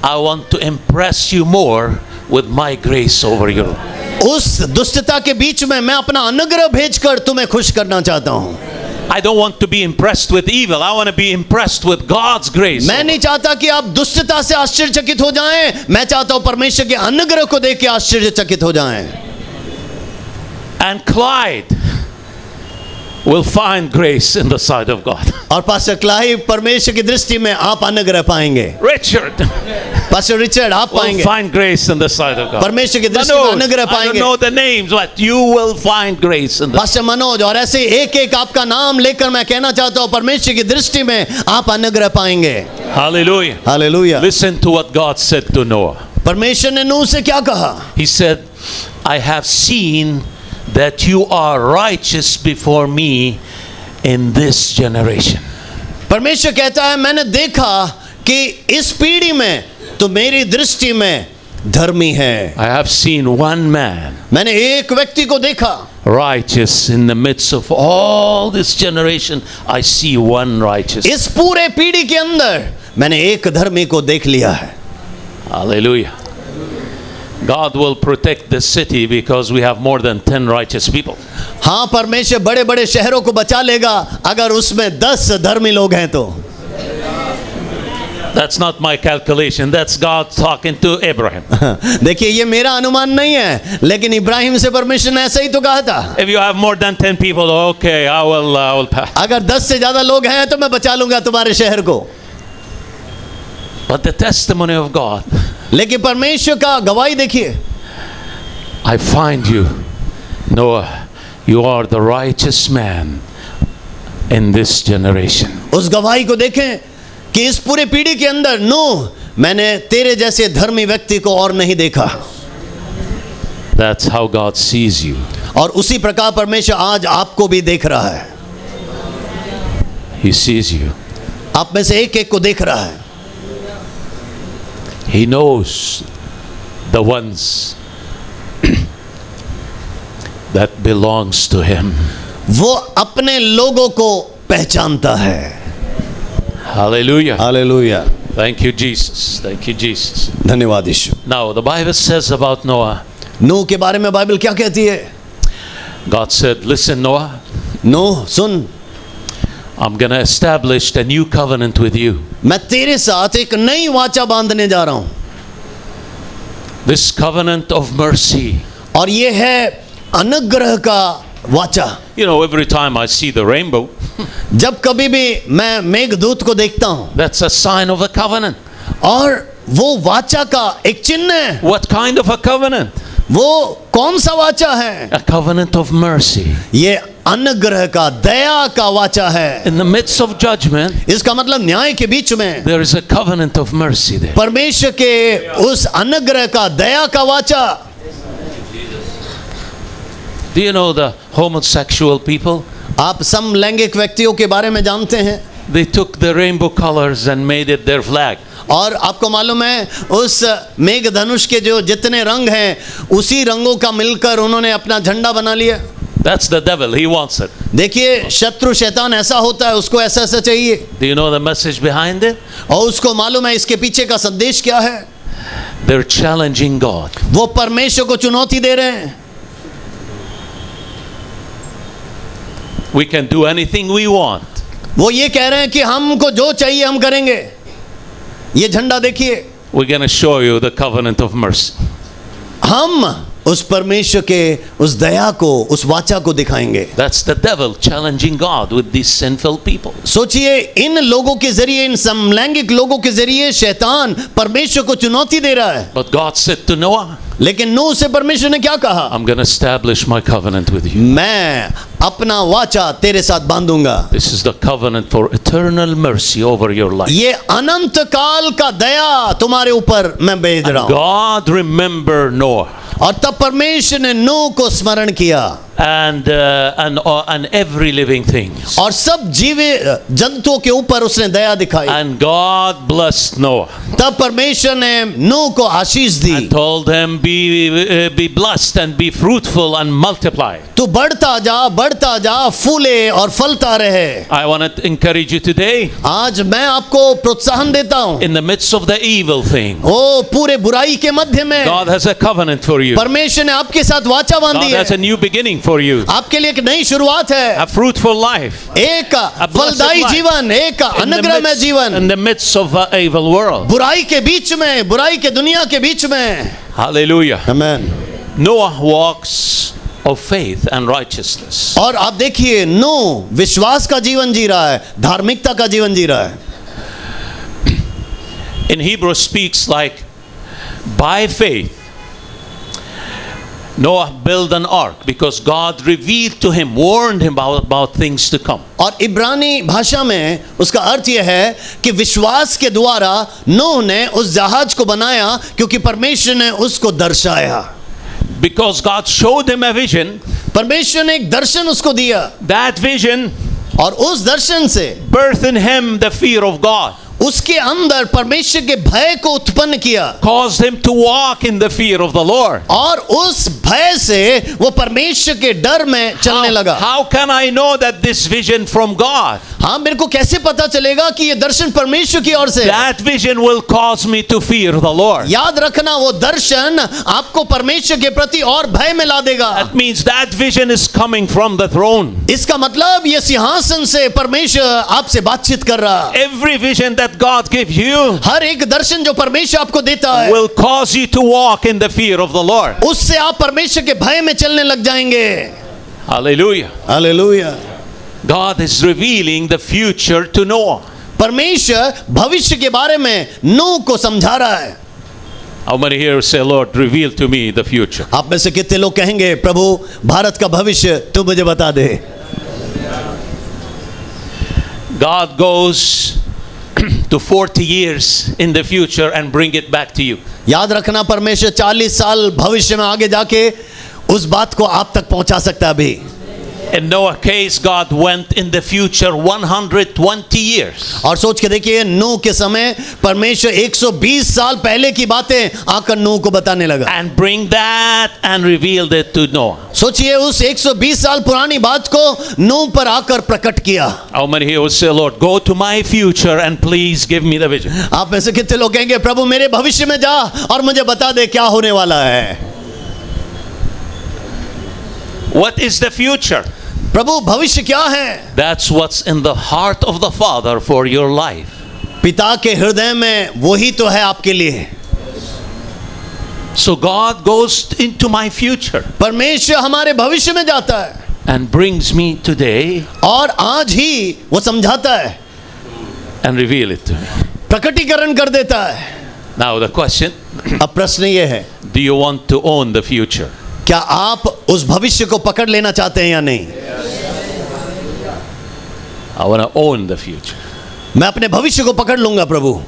I want to impress you more with my grace over you. उस दुष्टता के बीच में मैं अपना अनुग्रह भेजकर तुम्हें खुश करना चाहता हूं। I don't want to be impressed with evil. I want to be impressed with God's grace. मैं नहीं चाहता कि आप दुष्टता से आश्चर्यचकित हो जाएं, मैं चाहता हूं परमेश्वर के अनुग्रह को देख के आश्चर्यचकित हो जाएं। And Clyde will find grace in the sight of God. और पास्टर क्लाइव, परमेश्वर की दृष्टि में आप अनुग्रह पाएंगे। Richard पास्टर रिचर्ड, आप will पाएंगे find grace in the sight of God. परमेश्वर की दृष्टि में Manoj, अनुग्रह I don't पाएंगे। know the names, but you will find grace in the. Pastor Manoj, और ऐसे एक एक आपका नाम लेकर मैं कहना चाहता हूं, परमेश्वर की दृष्टि में आप अनुग्रह पाएंगे। Hallelujah. Hallelujah. Listen to what God said to Noah. परमेश्वर ने नूह से क्या कहा? He said, I have seen that you are righteous before me in this generation. परमेश्वर कहता है, मैंने देखा कि इस पीढ़ी में तो मेरी दृष्टि में धर्मी है। I have seen one man मैंने एक व्यक्ति को देखा, righteous in the midst of all this generation. I see one righteous. इस पूरे पीढ़ी के अंदर मैंने एक धर्मी को देख लिया है। Hallelujah. God will protect the city because we have more than 10 righteous people. हाँ, परमेश्वर बड़े बड़े शहरों को बचा लेगा अगर उसमें 10 धर्मी लोग हैं तो। That's not my calculation. That's God talking to Abraham. देखिए, ये मेरा अनुमान नहीं है, लेकिन इब्राहिम से परमेश्वर ने ऐसा ही तो कहा था। If you have more than 10 people, okay, I will pass. अगर 10 से ज्यादा लोग हैं तो मैं बचा लूंगा तुम्हारे शहर को। But the testimony of God, लेकिन परमेश्वर का गवाही देखिए, I find you, Noah, you are the righteous man in this generation. उस गवाही को देखें कि इस पूरे पीढ़ी के अंदर नूह, मैंने तेरे जैसे धर्मी व्यक्ति को और नहीं देखा। That's how God sees you. और उसी प्रकार परमेश्वर आज आपको भी देख रहा है। He sees you. आप में से एक एक को देख रहा है। He knows the ones that belongs to him. वो अपने लोगों को पहचानता है। Hallelujah. Hallelujah. Thank you, Jesus. Thank you, Jesus. धन्यवाद यीशु। Now, the Bible says about Noah, नूह के बारे में बाइबल क्या कहती है? God said, listen, Noah, Nuh soon, I'm going to establish a new covenant with you. मैं तेरे साथ एक नई वाचा बांधने जा रहा हूं, This covenant of mercy. और ये है अनुग्रह का वाचा। You know, every time I see the rainbow, जब कभी भी मैं मेघदूत को देखता हूं, that's a sign of a covenant. और वो वाचा का एक चिन्ह है। What kind of a covenant? वो कौन सा वाचा है? A covenant of mercy. ये अनुग्रह का, दया का वाचा है। In the midst of judgment, इसका मतलब न्याय के बीच में there is a covenant of mercy there. परमेश्वर के उस अनुग्रह का, दया का वाचा। Do you know the homosexual people? आप समलैंगिक व्यक्तियों के बारे में जानते हैं? They took the rainbow colors and made it their flag. और आपको मालूम है, उस मेघधनुष के जो जितने रंग हैं, उसी रंगों का मिलकर उन्होंने अपना झंडा बना लिया। That's the devil. He wants it. देखिए, शत्रु शैतान ऐसा होता है, उसको ऐसा ऐसा चाहिए। Do you know the message behind it? और उसको मालूम है इसके पीछे का संदेश क्या है। They're challenging God. वो परमेश्वर को चुनौती दे रहे हैं। We can do anything we want. वो ये कह रहे हैं कि हमको जो चाहिए हम करेंगे। ये झंडा देखिए, We're going to show you the covenant of mercy. हम उस परमेश्वर के उस दया को, उस वाचा को दिखाएंगे। That's the devil challenging God with these sinful people. सोचिए, इन लोगों के जरिए, इन समलैंगिक लोगों के जरिए शैतान परमेश्वर को चुनौती दे रहा है। But God said to Noah, लेकिन नूह से परमेश्वर ने क्या कहा? I'm going to establish my covenant with you. मैं अपना वाचा तेरे साथ बांधूंगा। This is the covenant for eternal mercy over your life. ये अनंत काल का दया तुम्हारे ऊपर मैं भेज रहा हूं। God remember Noah और तब परमेश्वर ने नूह को स्मरण किया and every living thing. और सब जीवित जंतुओं के ऊपर उसने दया दिखाई। And God blessed Noah तब परमेश्वर ने नूह को आशीष दी। and told him, be blessed and be fruitful and multiply. तू बढ़ता जा, फूले और फलता रहे। I want to encourage you today, आज मैं आपको प्रोत्साहन देता हूं। in the midst of the evil thing, ओ पूरे बुराई के मध्य में God has a covenant for you. परमेश्वर ने आपके साथ वाचा बांधी God has a है। new beginning for you. आपके लिए एक नई शुरुआत है, A fruitful life एक blessed फलदायी life. जीवन, एक अनुग्रहमय जीवन, in the midst of an evil world. बुराई के बीच में, बुराई के दुनिया के बीच में। Hallelujah. Amen. Noah walks of faith and righteousness. और आप देखिए, नूह विश्वास का जीवन जी रहा है, धार्मिकता का जीवन जी रहा है। In Hebrew speaks like, by faith Noah built an ark because God revealed to him, warned him about things to come. और इब्रानी भाषा में उसका अर्थ यह है कि विश्वास के द्वारा नूह ने उस जहाज को बनाया क्योंकि परमेश्वर ने उसको दर्शाया। Because God showed him a vision. परमेश्वर ने एक दर्शन उसको दिया, That vision और उस दर्शन से birthed in him the fear of God. उसके अंदर परमेश्वर के भय को उत्पन्न किया, Caused him to walk in the fear of the Lord. और उस भय से वो परमेश्वर के डर में चलने लगा। How can I know that this vision from God? हाँ, मेरे को कैसे पता चलेगा कि ये दर्शन परमेश्वर की ओर से है? That vision will cause me to fear the Lord. याद रखना, वो दर्शन आपको परमेश्वर के प्रति और भय में ला देगा। That means that vision is coming from the throne. इसका मतलब ये सिंहासन से परमेश्वर आपसे बातचीत कर रहा है। Every vision that God gives you हर एक दर्शन जो परमेश्वर आपको देता है, will cause you to walk in the fear of the Lord. उससे आप परमेश्वर के भय में चलने लग जाएंगे। Hallelujah. Hallelujah. God is revealing the future to Noah. परमेश्वर भविष्य के बारे में नूह को समझा रहा है। How many here say, Lord, reveal to me the future? आप में से कितने लोग कहेंगे, प्रभु भारत का भविष्य तू मुझे बता दे। God goes to 40 years in the future and bring it back to you. याद रखना, परमेश्वर 40 साल भविष्य में आगे जाके उस बात को आप तक पहुंचा सकता है। अभी In Noah's case, God went in the future 120 years. और सोच के देखिए, नूह के समय परमेश्वर 120 साल पहले की बातें आकर नूह को बताने लगा। And bring that and revealed it to Noah. सोचिए, उस 120 साल पुरानी बात को नूह पर आकर प्रकट किया। How many here will say, Lord, go to my future and please give me the vision? आप में से कितने लोग कहेंगे, प्रभु मेरे भविष्य में जा और मुझे बता दे क्या होने वाला है। What is the future? प्रभु भविष्य क्या है? That's what's in the heart of the Father for your life. पिता के हृदय में वही तो है आपके लिए। So God goes into my future परमेश्वर हमारे भविष्य में जाता है and brings me today और आज ही वो समझाता है, and reveal it to me. प्रकटीकरण कर देता है। Now the question, अब प्रश्न ये है, do you want to own the future? क्या आप उस भविष्य को पकड़ लेना चाहते हैं या नहीं? I want to own the future मैं अपने भविष्य को पकड़ लूंगा प्रभु,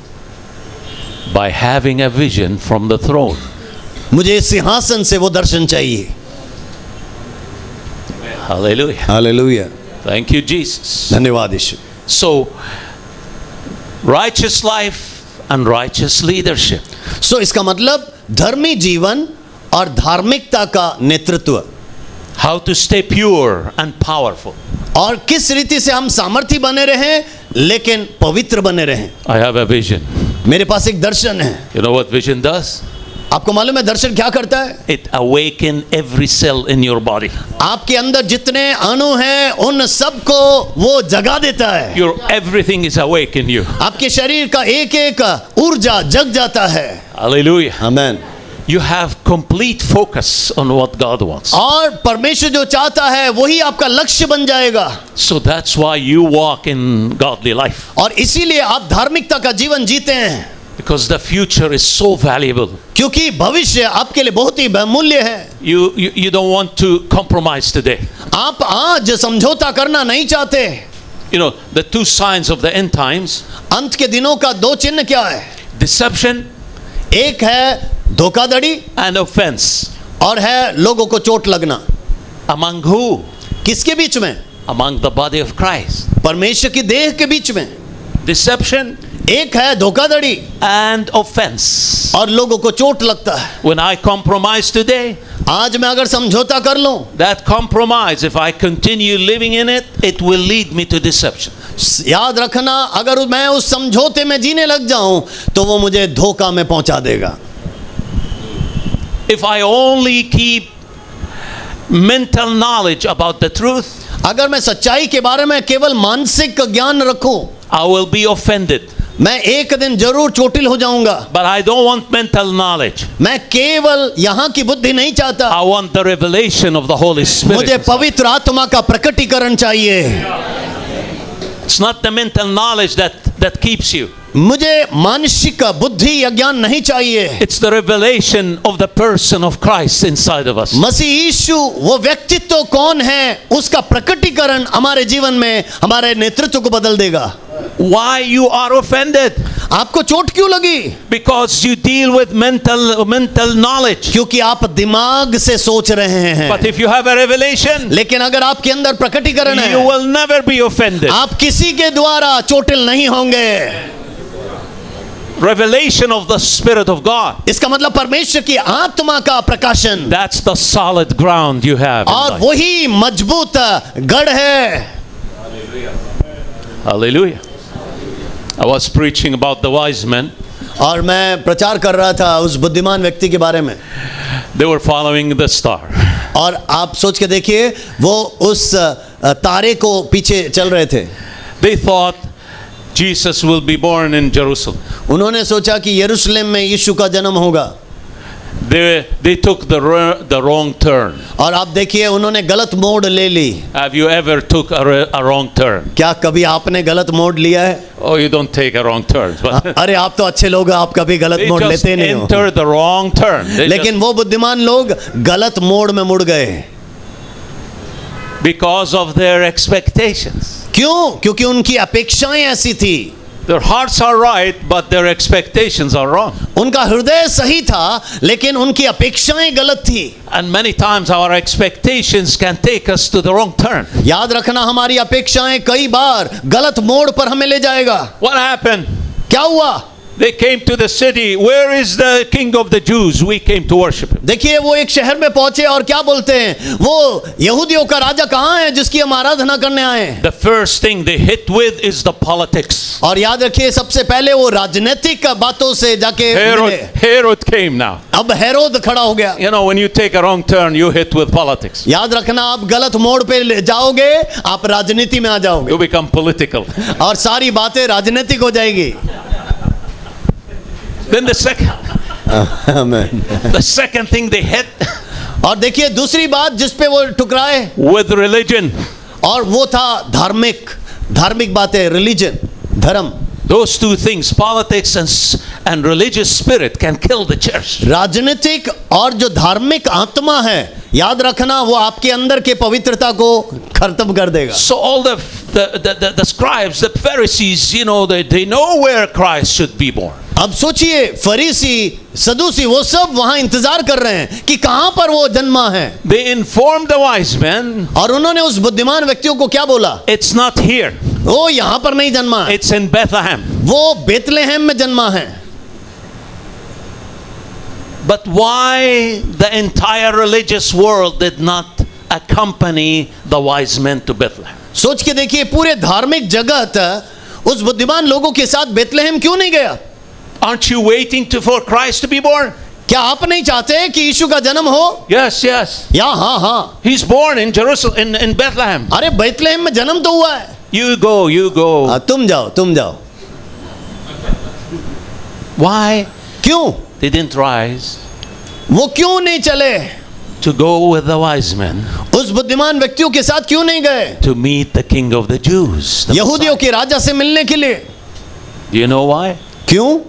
by having a vision from the throne. मुझे सिंहासन से वो दर्शन चाहिए। Hallelujah. Hallelujah. Thank you, Jesus. धन्यवाद यीशु। So, righteous life and righteous leadership. सो इसका मतलब धर्मी जीवन और धार्मिकता का नेतृत्व, How to stay pure and powerful. और किस रीति से हम सामर्थी बने रहें लेकिन पवित्र बने रहें। I have a vision. मेरे पास एक दर्शन है। You know what vision does? आपको मालूम है दर्शन क्या करता है? It awakens every cell in your body. आपके अंदर जितने अणु हैं उन सबको वो जगा देता है। Your everything is awake in you. आपके शरीर का एक एक ऊर्जा जग जाता है। Hallelujah. आमीन। You have complete focus on what God wants. और परमेश्वर जो चाहता है वही आपका लक्ष्य बन जाएगा। So that's why you walk in godly life. और इसीलिए आप धार्मिकता का जीवन जीते हैं, Because the future is so valuable. क्योंकि भविष्य आपके लिए बहुत ही बहुमूल्य है। You don't want to compromise today. आप आज समझौता करना नहीं चाहते। You know, the two signs of the end times, अंत के दिनों का दो चिन्ह क्या है? deception एक है धोखाधड़ी and offense. और है लोगों को चोट लगना। Among who? किसके बीच में? Among the body of Christ. परमेश्वर की देह के बीच में। Deception एक है धोखाधड़ी and offense. और लोगों को चोट लगता है। When I compromise today, आज मैं अगर समझौता कर लूं, that compromise, if I continue living in it, it will lead me to deception. याद रखना, अगर मैं उस समझौते में जीने लग जाऊं तो वो मुझे धोखा में पहुंचा देगा। If I only keep mental knowledge about the truth, अगर मैं सच्चाई के बारे में केवल मानसिक ज्ञान रखूं, I will be offended. मैं एक दिन जरूर चोटिल हो जाऊंगा। But I don't want mental knowledge. मैं केवल यहाँ की बुद्धि नहीं चाहता, I want the revelation of the Holy Spirit. मुझे पवित्र आत्मा का प्रकटीकरण चाहिए। It's not the mental knowledge that keeps you. मुझे मानसिक बुद्धि या ज्ञान नहीं चाहिए। It's the revelation of the person of Christ inside of us. मसीह यीशु वो व्यक्तित्व कौन है, उसका प्रकटीकरण हमारे जीवन में हमारे नेतृत्व को बदल देगा। Why you are offended? आपको चोट क्यों लगी? Because you deal with mental knowledge. क्योंकि आप दिमाग से सोच रहे हैं। But if you have a revelation, लेकिन अगर आपके अंदर प्रकटीकरण you है, will never be offended. आप किसी के द्वारा चोटिल नहीं होंगे। Revelation of the Spirit of God. इसका मतलब परमेश्वर की आत्मा का प्रकाशन, That's the solid ground you have. in और life. वही मजबूत गढ़ है। Hallelujah. I was preaching about the wise men. और मैं प्रचार कर रहा था उस बुद्धिमान व्यक्ति के बारे में। They were following the star. और आप सोच के देखिए, वो उस तारे को पीछे चल रहे थे। They thought Jesus will be born in Jerusalem. उन्होंने सोचा कि यरूशलेम में यीशु का जन्म होगा। They took the wrong turn. और आप देखिए, उन्होंने गलत मोड़ ले ली। Have you ever took a wrong turn? क्या कभी आपने गलत मोड़ लिया है? Oh, you don't take a wrong turn. But अरे आप तो अच्छे लोग हैं, आप कभी गलत they मोड़ just लेते नहीं हो। entered the wrong turn. They लेकिन वो बुद्धिमान लोग गलत मोड़ में मुड़ गए। just, because of their expectations. क्यों? क्योंकि उनकी अपेक्षाएं ऐसी थी। Their hearts are right, but their expectations are wrong. उनका हृदय सही था, लेकिन उनकी अपेक्षाएं गलत थी। And many times our expectations can take us to the wrong turn. याद रखना, हमारी अपेक्षाएं कई बार गलत मोड़ पर हमें ले जाएगा। What happened? क्या हुआ? They came to the city. Where is the king of the Jews? We came to worship him. देखिए, वो एक शहर में पहुंचे और क्या बोलते हैं, वो यहूदियों का राजा कहाँ है जिसकी हम आराधना करने आए। The first thing they hit with is the politics. और याद रखिए, सबसे पहले वो राजनीतिक बातों से जाके मिले। Herod came now. अब हेरोद खड़ा हो गया। You know, when you take a wrong turn, you hit with politics. याद रखना, आप गलत मोड़ पे जाओगे, आप राजनीति में आ जाओगे You become political. और सारी बातें राजनीतिक हो जाएगी। Then the second thing they hit और देखिए, दूसरी बात जिस पे वो टुकराए, with religion. और वो था धार्मिक बातें, रिलीजन, धर्म। Those two things, politics and religious spirit, can kill the church. राजनीतिक और जो धार्मिक आत्मा है, याद रखना, वो आपके अंदर के पवित्रता को खत्म कर देगा। So all the scribes, the Pharisees, you know, they know where Christ should be born. अब सोचिए, फरीसी, सदूसी, वो सब वहां इंतजार कर रहे हैं कि कहां पर वो जन्मा है। They informed the wise men, और उन्होंने उस बुद्धिमान व्यक्तियों को क्या बोला? it's not here. वो यहां पर नहीं जन्मा है, It's in Bethlehem. वो बेतलेहम में जन्मा है। But why the entire religious world did not accompany the wise men to Bethlehem? सोच के देखिए, पूरे धार्मिक जगत उस बुद्धिमान लोगों के साथ बेतलेहम क्यों नहीं गया? Aren't you waiting for Christ to be born? क्या आप नहीं चाहते कि यीशु का जन्म हो? Yes, yes. या हाँ हाँ, He's born in Jerusalem, in Bethlehem. अरे बैतलहम में जन्म तो हुआ है। You go. तुम जाओ, तुम जाओ। Why? क्यों? They didn't rise वो क्यों नहीं चले? to go with the wise men उस बुद्धिमान व्यक्तियों के साथ क्यों नहीं गए? to meet the King of the Jews. the यहूदियों Messiah. के राजा से मिलने के लिए। Do you know why? क्यों?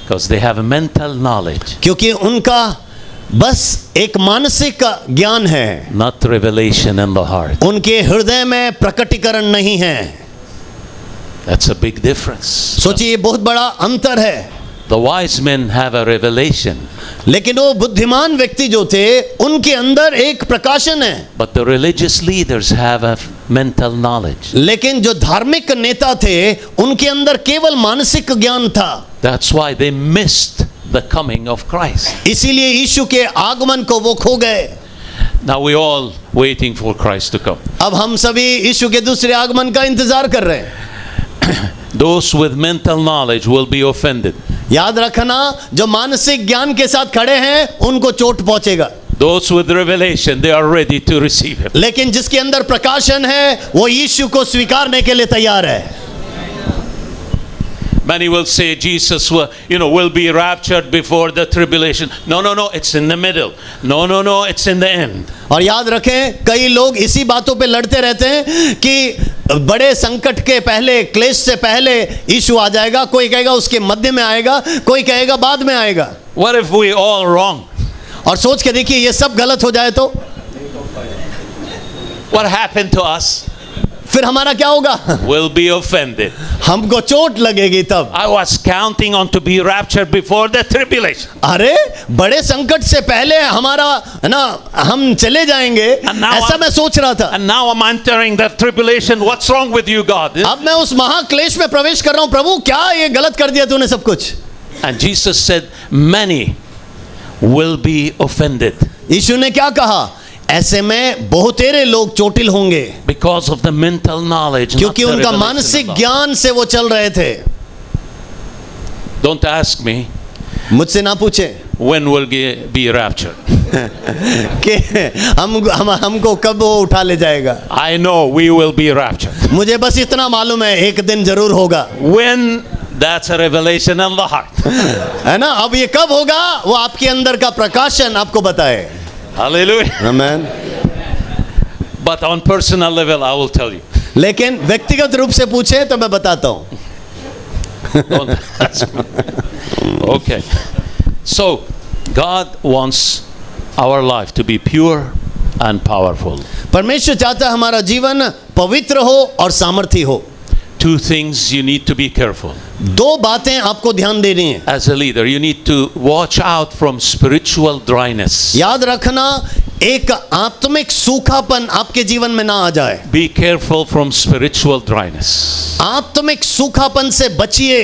Because they have a mental knowledge, क्योंकि उनका बस एक मानसिक ज्ञान है, not revelation in the heart. उनके हृदय में प्रकटीकरण नहीं है। That's a big difference. सोचिए, ये बहुत बड़ा अंतर है। The wise men have a revelation, लेकिन वो बुद्धिमान व्यक्ति जो थे उनके अंदर एक प्रकाशन है, but the religious leaders have a mental knowledge. लेकिन जो धार्मिक नेता थे उनके अंदर केवल मानसिक ज्ञान था। That's why they missed the coming of Christ. इसीलिए यीशु के आगमन को वो खो गए। Now we all waiting for Christ to come. अब हम सभी यीशु के दूसरे आगमन का इंतजार कर रहे हैं। Those with mental knowledge will be offended. याद रखना, जो मानसिक ज्ञान के साथ खड़े हैं उनको चोट पहुंचेगा, Those with revelation, they are ready to receive him. लेकिन जिसके अंदर प्रकाशन है वो यीशु को स्वीकारने के लिए तैयार है। Many will say Jesus will be raptured before the tribulation. No, it's in the middle. No, it's in the end. और याद रखें, कई लोग इसी बातों पे लड़ते रहते हैं कि बड़े संकट के पहले, क्लेश से पहले यीशु आ जाएगा, कोई कहेगा उसके मध्य में आएगा, कोई कहेगा बाद में आएगा। What if we all wrong? और सोच के देखिए, ये सब गलत हो जाए तो What happened to us? फिर हमारा क्या होगा? We'll be offended. हमको चोट लगेगी तब। I was counting on to be raptured before the tribulation. अरे बड़े संकट से पहले हमारा ना हम चले जाएंगे, ऐसा मैं सोच रहा था। And now I'm entering the tribulation. What's wrong with you, God? अब मैं उस महाक्लेश में प्रवेश कर रहा हूं। प्रभु, क्या ये गलत कर दिया तूने सब कुछ? And Jesus said, many will be offended यीशु ने क्या कहा? ऐसे में बहुतेरे लोग चोटिल होंगे, because of the mental knowledge. क्योंकि not the उनका revelation मानसिक of God. ज्ञान से वो चल रहे थे। Don't ask me मुझसे ना पूछे when will be raptured. कि हमको कब वो उठा ले जाएगा। I know we will be raptured. मुझे बस इतना मालूम है, एक दिन जरूर होगा। When? That's a revelation in the heart. है ना? अब ये कब होगा, वो आपके अंदर का प्रकाशन आपको बताए। Hallelujah. Amen. But on personal level, I will tell you. लेकिन व्यक्तिगत रूप से पूछे तो मैं बताता हूँ। Don't ask me. Okay. So, God wants our life to be pure and powerful. परमेश्वर चाहता है हमारा जीवन पवित्र हो और सामर्थी हो। Two things you need to be careful. दो बातें आपको ध्यान देनी है। As a leader, you need to watch out from spiritual dryness. याद रखना, एक आत्मिक सूखापन आपके जीवन में ना आ जाए। Be careful from spiritual dryness. आत्मिक सूखापन से बचिए।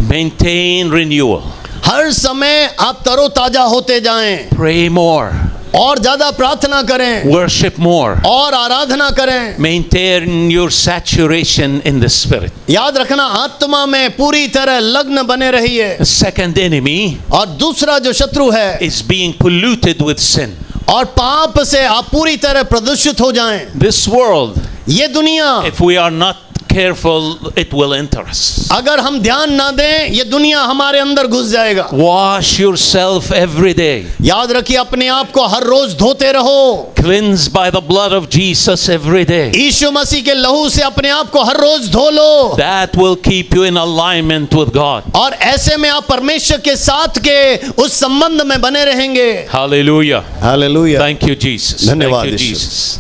Maintain renewal. हर समय आप तरोताजा होते जाएं, Pray more. और ज्यादा प्रार्थना करें, Worship more. और आराधना करें। Maintain your saturation in the spirit. याद रखना, आत्मा में पूरी तरह लग्न बने रहिए। The second enemy और दूसरा जो शत्रु है, is being polluted with sin. और पाप से आप पूरी तरह प्रदूषित हो जाएं। This world, ये दुनिया, if we are not careful, it will enter us. अगर हम ध्यान ना दें, ये दुनिया हमारे अंदर घुस जाएगा। Wash yourself every day. याद रखिए, अपने आप को हर रोज धोते रहो। Cleanse by the blood of Jesus every day. यीशु मसीह के लहू से अपने आप को हर रोज धो लो। That will keep you in alignment with God. और ऐसे में आप परमेश्वर के साथ के उस संबंध में बने रहेंगे। Hallelujah. Hallelujah. Thank you, Jesus. धन्यवाद, Thank you, यीशु। Jesus.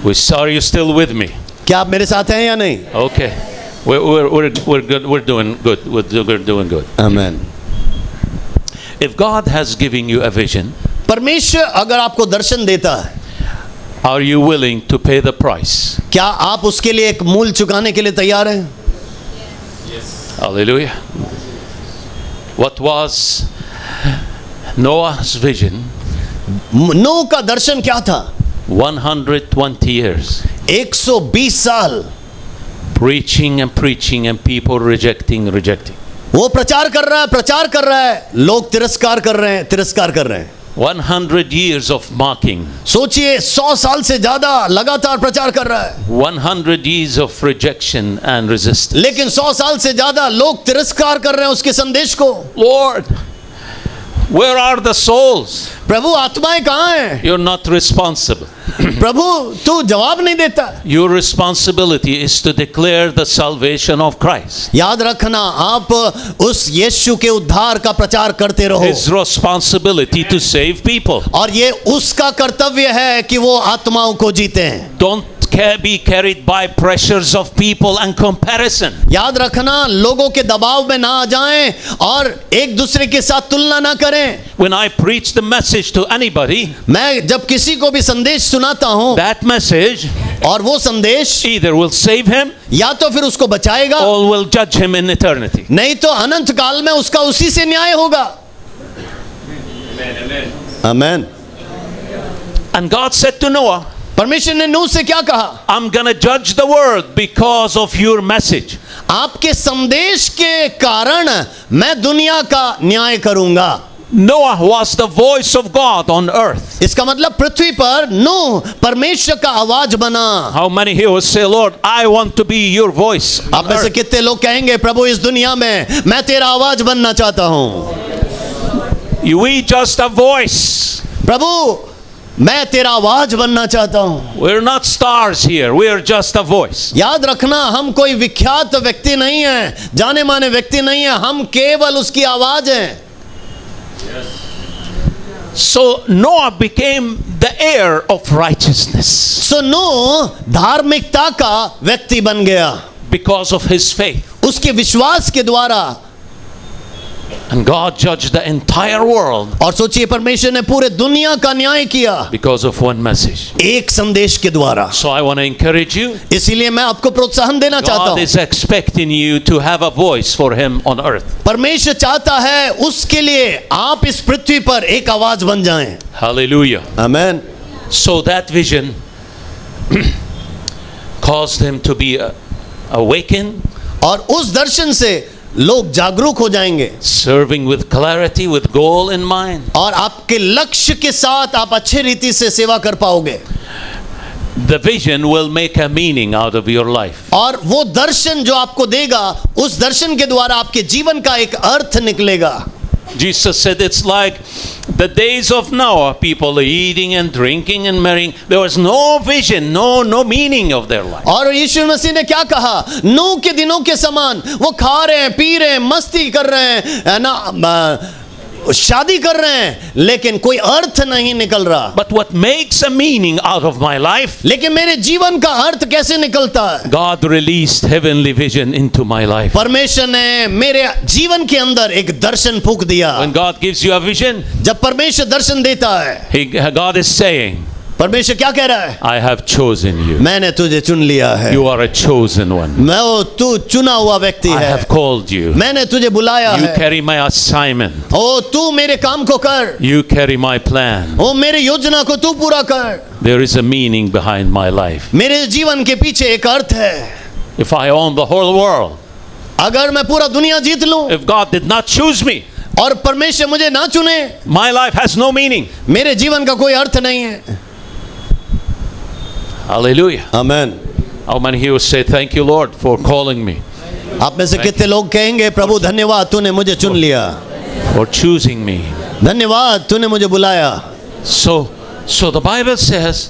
We're sorry you're still with me. क्या आप मेरे साथ हैं या नहीं? Okay. We're good. We're doing good. We're doing good. आमीन। If God has given you a vision, परमेश्वर अगर आपको दर्शन देता है, are you willing to pay the price? क्या आप उसके लिए एक मूल चुकाने के लिए तैयार हैं? Hallelujah. What was Noah's vision? नूह का दर्शन क्या था? 120 years. 120 साल Preaching and preaching and people rejecting. वो प्रचार कर रहा है, लोग तिरस्कार कर रहे हैं। 100 years of mocking. सोचिए 100 साल से ज्यादा लगातार प्रचार कर रहा है, 100 years of rejection and resistance. लेकिन 100 साल से ज्यादा लोग तिरस्कार कर रहे हैं उसके संदेश को। Lord, where are the souls? प्रभु आत्माएं कहाँ हैं? You're not responsible. प्रभु तू जवाब नहीं देता। Your responsibility is to declare the salvation of Christ. याद रखना, आप उस यीशु के उद्धार का प्रचार करते रहो, His responsibility to save people. और ये उसका कर्तव्य है कि वो आत्माओं को जीते हैं। Don't be carried by pressures of people and comparison. याद रखना, लोगों के दबाव में ना आ जाएं और एक दूसरे के साथ तुलना ना करें। When I preach the message to anybody, मैं जब किसी को भी संदेश सुनाता हूं, that message और वो संदेश either will save him या तो फिर उसको बचाएगा, or will judge him in eternity. नहीं तो अनंत काल में उसका उसी से न्याय होगा। आमीन। And God said to Noah, परमेश्वर ने नूह से क्या कहा? I'm going to judge the world because of your message. आपके संदेश के कारण मैं दुनिया का न्याय करूंगा। Noah was the voice of God on earth. इसका मतलब पृथ्वी पर नूह परमेश्वर का आवाज बना। How many here will say, Lord, I want to be your voice on आप में से earth? कितने लोग कहेंगे, प्रभु इस दुनिया में मैं तेरा आवाज बनना चाहता हूं। We just a voice. प्रभु मैं तेरा आवाज बनना चाहता हूं। We're not stars here. We are just a voice. याद रखना, हम कोई विख्यात व्यक्ति नहीं है, जाने माने व्यक्ति नहीं है, हम केवल उसकी आवाज हैं। So Noah became the heir of righteousness सो नूह धार्मिकता का व्यक्ति बन गया because of his faith. उसके विश्वास के द्वारा। And God judged the entire world और सोचिए, परमेश्वर ने पूरे दुनिया का न्याय किया because of one message. एक संदेश के द्वारा। So I want to encourage you. इसीलिए मैं आपको प्रोत्साहन देना चाहता God हूं। is expecting you to have a voice for him on earth. परमेश्वर चाहता है उसके लिए आप इस पृथ्वी पर एक आवाज बन जाएं। Hallelujah. आमीन। So that vision caused him to be awakened, और उस दर्शन से लोग जागरूक हो जाएंगे, serving with clarity, with goal in mind. और आपके लक्ष्य के साथ आप अच्छे रीति से सेवा कर पाओगे। The vision will make a meaning out of your life. और वो दर्शन जो आपको देगा, उस दर्शन के द्वारा आपके जीवन का एक अर्थ निकलेगा। Jesus said it's like the days of Noah, people eating and drinking and marrying. There was no vision, no meaning of their life. और यीशु मसीह ने क्या कहा? नूह के दिनों के समान वो खा रहे हैं, पी रहे हैं, मस्ती कर रहे हैं ना, शादी कर रहे हैं, लेकिन कोई अर्थ नहीं निकल रहा। But what makes a meaning out of my life? लेकिन मेरे जीवन का अर्थ कैसे निकलता है? God released heavenly vision into my life. परमेश्वर ने मेरे जीवन के अंदर एक दर्शन फूंक दिया। When God gives you a vision, जब परमेश्वर दर्शन देता है, God is saying, परमेश्वर क्या कह रहा है? I have chosen you. मैंने तुझे चुन लिया है। You are a chosen one. मैं वो तू चुना हुआ व्यक्ति I है। have called you. मैंने तुझे बुलाया You है। carry my assignment. ओ तू मेरे काम को कर। You carry my plan. ओ मेरे योजना को तू पूरा कर। There is a meaning behind my life. मेरे जीवन के पीछे एक अर्थ है। If I own the whole world, अगर मैं पूरा दुनिया जीत लूं if God did not choose me, और परमेश्वर मुझे ना चुने, my life has no meaning. मेरे जीवन का कोई अर्थ नहीं है। Hallelujah. आमीन। How many here will say, thank you, Lord, for calling me, आप में से कितने लोग कहेंगे, प्रभु धन्यवाद तूने मुझे चुन लिया, for choosing me? धन्यवाद तूने मुझे बुलाया। So the Bible says,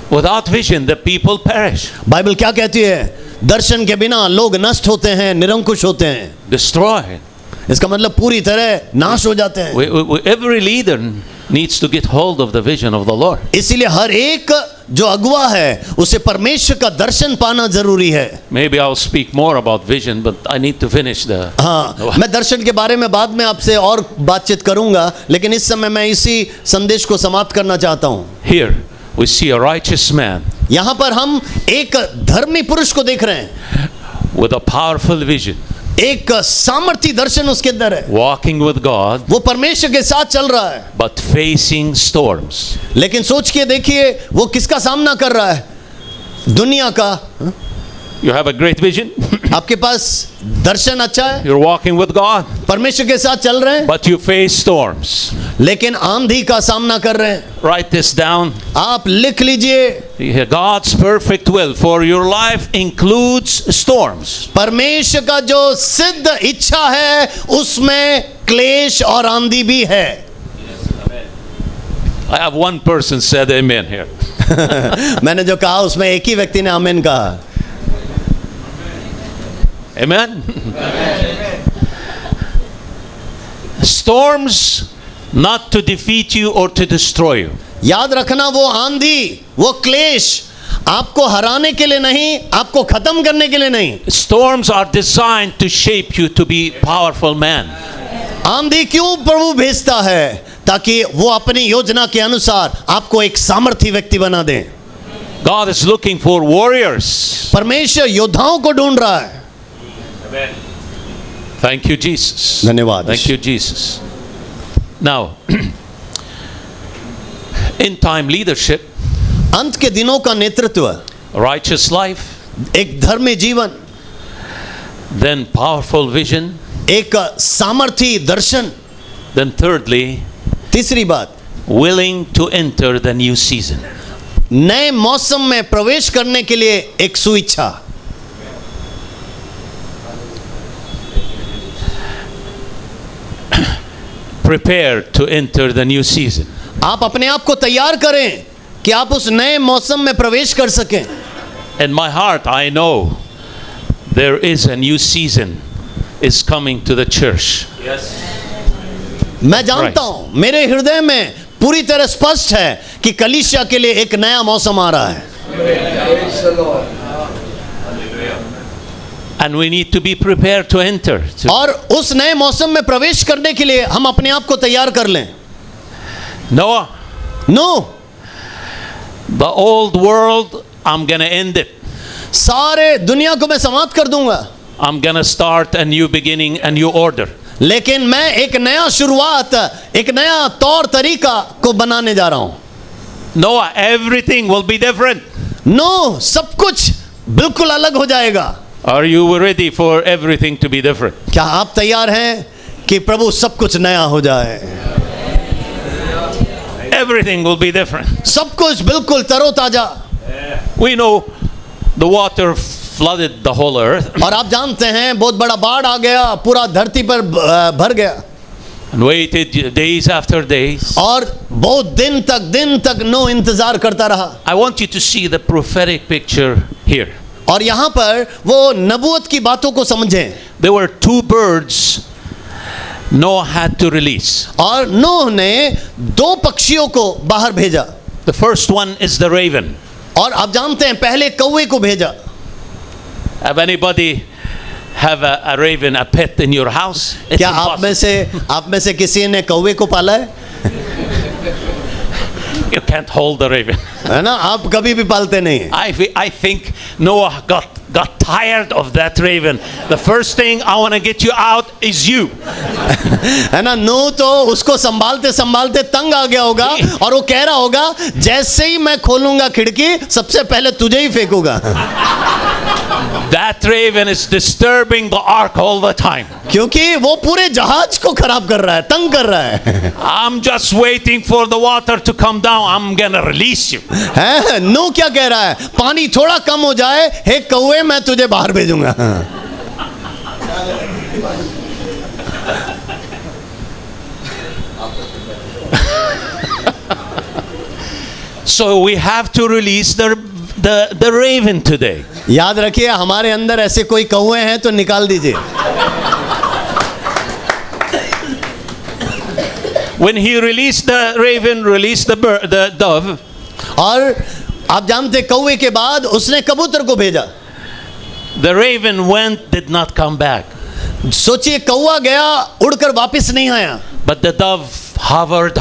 without vision, the people perish, Bible क्या कहती है? दर्शन के बिना लोग नष्ट होते हैं, निरंकुश होते हैं। destroyed. इसका मतलब पूरी तरह नाश हो जाते हैं। Every leader needs to get hold of the vision of the Lord. इसीलिए हर एक जो अगुवा है उसे परमेश्वर का दर्शन पाना जरूरी है। Maybe I'll speak more about vision, but I need to finish the. हाँ, मैं दर्शन के बारे में बाद में आपसे और बातचीत करूंगा, लेकिन इस समय मैं इसी संदेश को समाप्त करना चाहता हूँ। Here we see a righteous man यहाँ पर हम एक धर्मी पुरुष को देख रहे हैं, with a powerful vision, एक सामर्थी दर्शन उसके अंदर है। walking with God, वो परमेश्वर के साथ चल रहा है, but facing storms. लेकिन सोच के देखिए वो किसका सामना कर रहा है? दुनिया का। You have a great vision, आपके पास दर्शन अच्छा है, You're walking with God, परमेश्वर के साथ चल रहे हैं, but you face storms. लेकिन आंधी का सामना कर रहे हैं। Write this down. आप लिख लीजिए, God's perfect will for your life includes storms. परमेश्वर का जो सिद्ध इच्छा है उसमें क्लेश और आंधी भी है। I have one person said amen here. मैंने जो कहा उसमें एक ही व्यक्ति ने आमीन कहा। Amen. Storms not to defeat you or to destroy you. याद रखना, वो आंधी, वो क्लेश आपको हराने के लिए नहीं, आपको खत्म करने के लिए नहीं। Storms are designed to shape you to be powerful man. आंधी क्यों प्रभु भेजता है? ताकि वो अपनी योजना के अनुसार आपको एक सामर्थी व्यक्ति बना दे। God is looking for warriors. परमेश्वर योद्धाओं को ढूंढ रहा है। Thank you, Jesus. धन्यवाद। Thank you, Jesus. Now, in time leadership, अंत के दिनों का नेतृत्व, righteous life, एक धर्मी जीवन, then powerful vision, एक सामर्थी दर्शन, then thirdly, तीसरी बात, willing to enter the new season. नए मौसम में प्रवेश करने के लिए एक सुइच्छा। Prepare to enter the new season. आप अपने आप को तैयार करें कि आप उस नए मौसम में प्रवेश कर सकें। In my heart, I know there is a new season is coming to the church. मैं जानता हूं, मेरे हृदय में पूरी तरह स्पष्ट है कि कलीसिया के लिए एक नया मौसम आ रहा है। And we need to be prepared to enter. और उस नए मौसम में प्रवेश करने के लिए हम अपने आप को तैयार कर लें। Noah, Noah, the old world, I'm going to end it. सारे दुनिया को मैं समाप्त कर दूंगा, I'm going to start a new beginning, a new order. लेकिन मैं एक नया शुरुआत, एक नया तौर तरीका को बनाने जा रहा हूं। Noah, everything will be different. Noah, सब कुछ बिल्कुल अलग हो जाएगा। Are you ready for everything to be different? क्या आप तैयार हैं कि प्रभु सब कुछ नया हो जाए? Everything will be different. सब कुछ बिल्कुल तरोताजा। We know the water flooded the whole earth. और आप जानते हैं बहुत बड़ा बाढ़ आ गया, पूरा धरती पर भर गया, And waited days after days. और बहुत दिन तक नो इंतजार करता रहा। I want you to see the prophetic picture here. और यहाँ पर वो नबूवत की बातों को समझें। There were two birds Noah had to release. और नूह ने दो पक्षियों को बाहर भेजा। The first one is the raven. और आप जानते हैं पहले कौवे को भेजा। Have anybody have a raven, a pet in your house? It's क्या आप में से किसी ने कौवे को पाला है? You can't hold the raven. है ना, आप कभी भी पालते नहीं। I think Noah got tired of that raven. The first thing I want to get you out is you. है ना, नूह तो उसको संभालते संभालते तंग आ गया होगा और वो कह रहा होगा जैसे ही मैं खोलूंगा खिड़की सबसे पहले तुझे ही फेंकूंगा। That raven is disturbing the ark all the time. क्योंकि वो पूरे जहाज को खराब कर रहा है, तंग कर रहा है। I'm just waiting for the water to come down. I'm gonna release you. है, नूह क्या कह रहा है? पानी थोड़ा कम हो जाए, हे कौवे मैं तुझे बाहर भेजूंगा। So we have to release the raven today. याद रखिए हमारे अंदर ऐसे कोई कौवे हैं तो निकाल दीजिए. When he released the raven, released the dove. और आप जानते कौवे के बाद उसने कबूतर को भेजा. The raven went, did not come back. सोचिए कौवा गया उड़कर वापस नहीं आया. But the dove hovered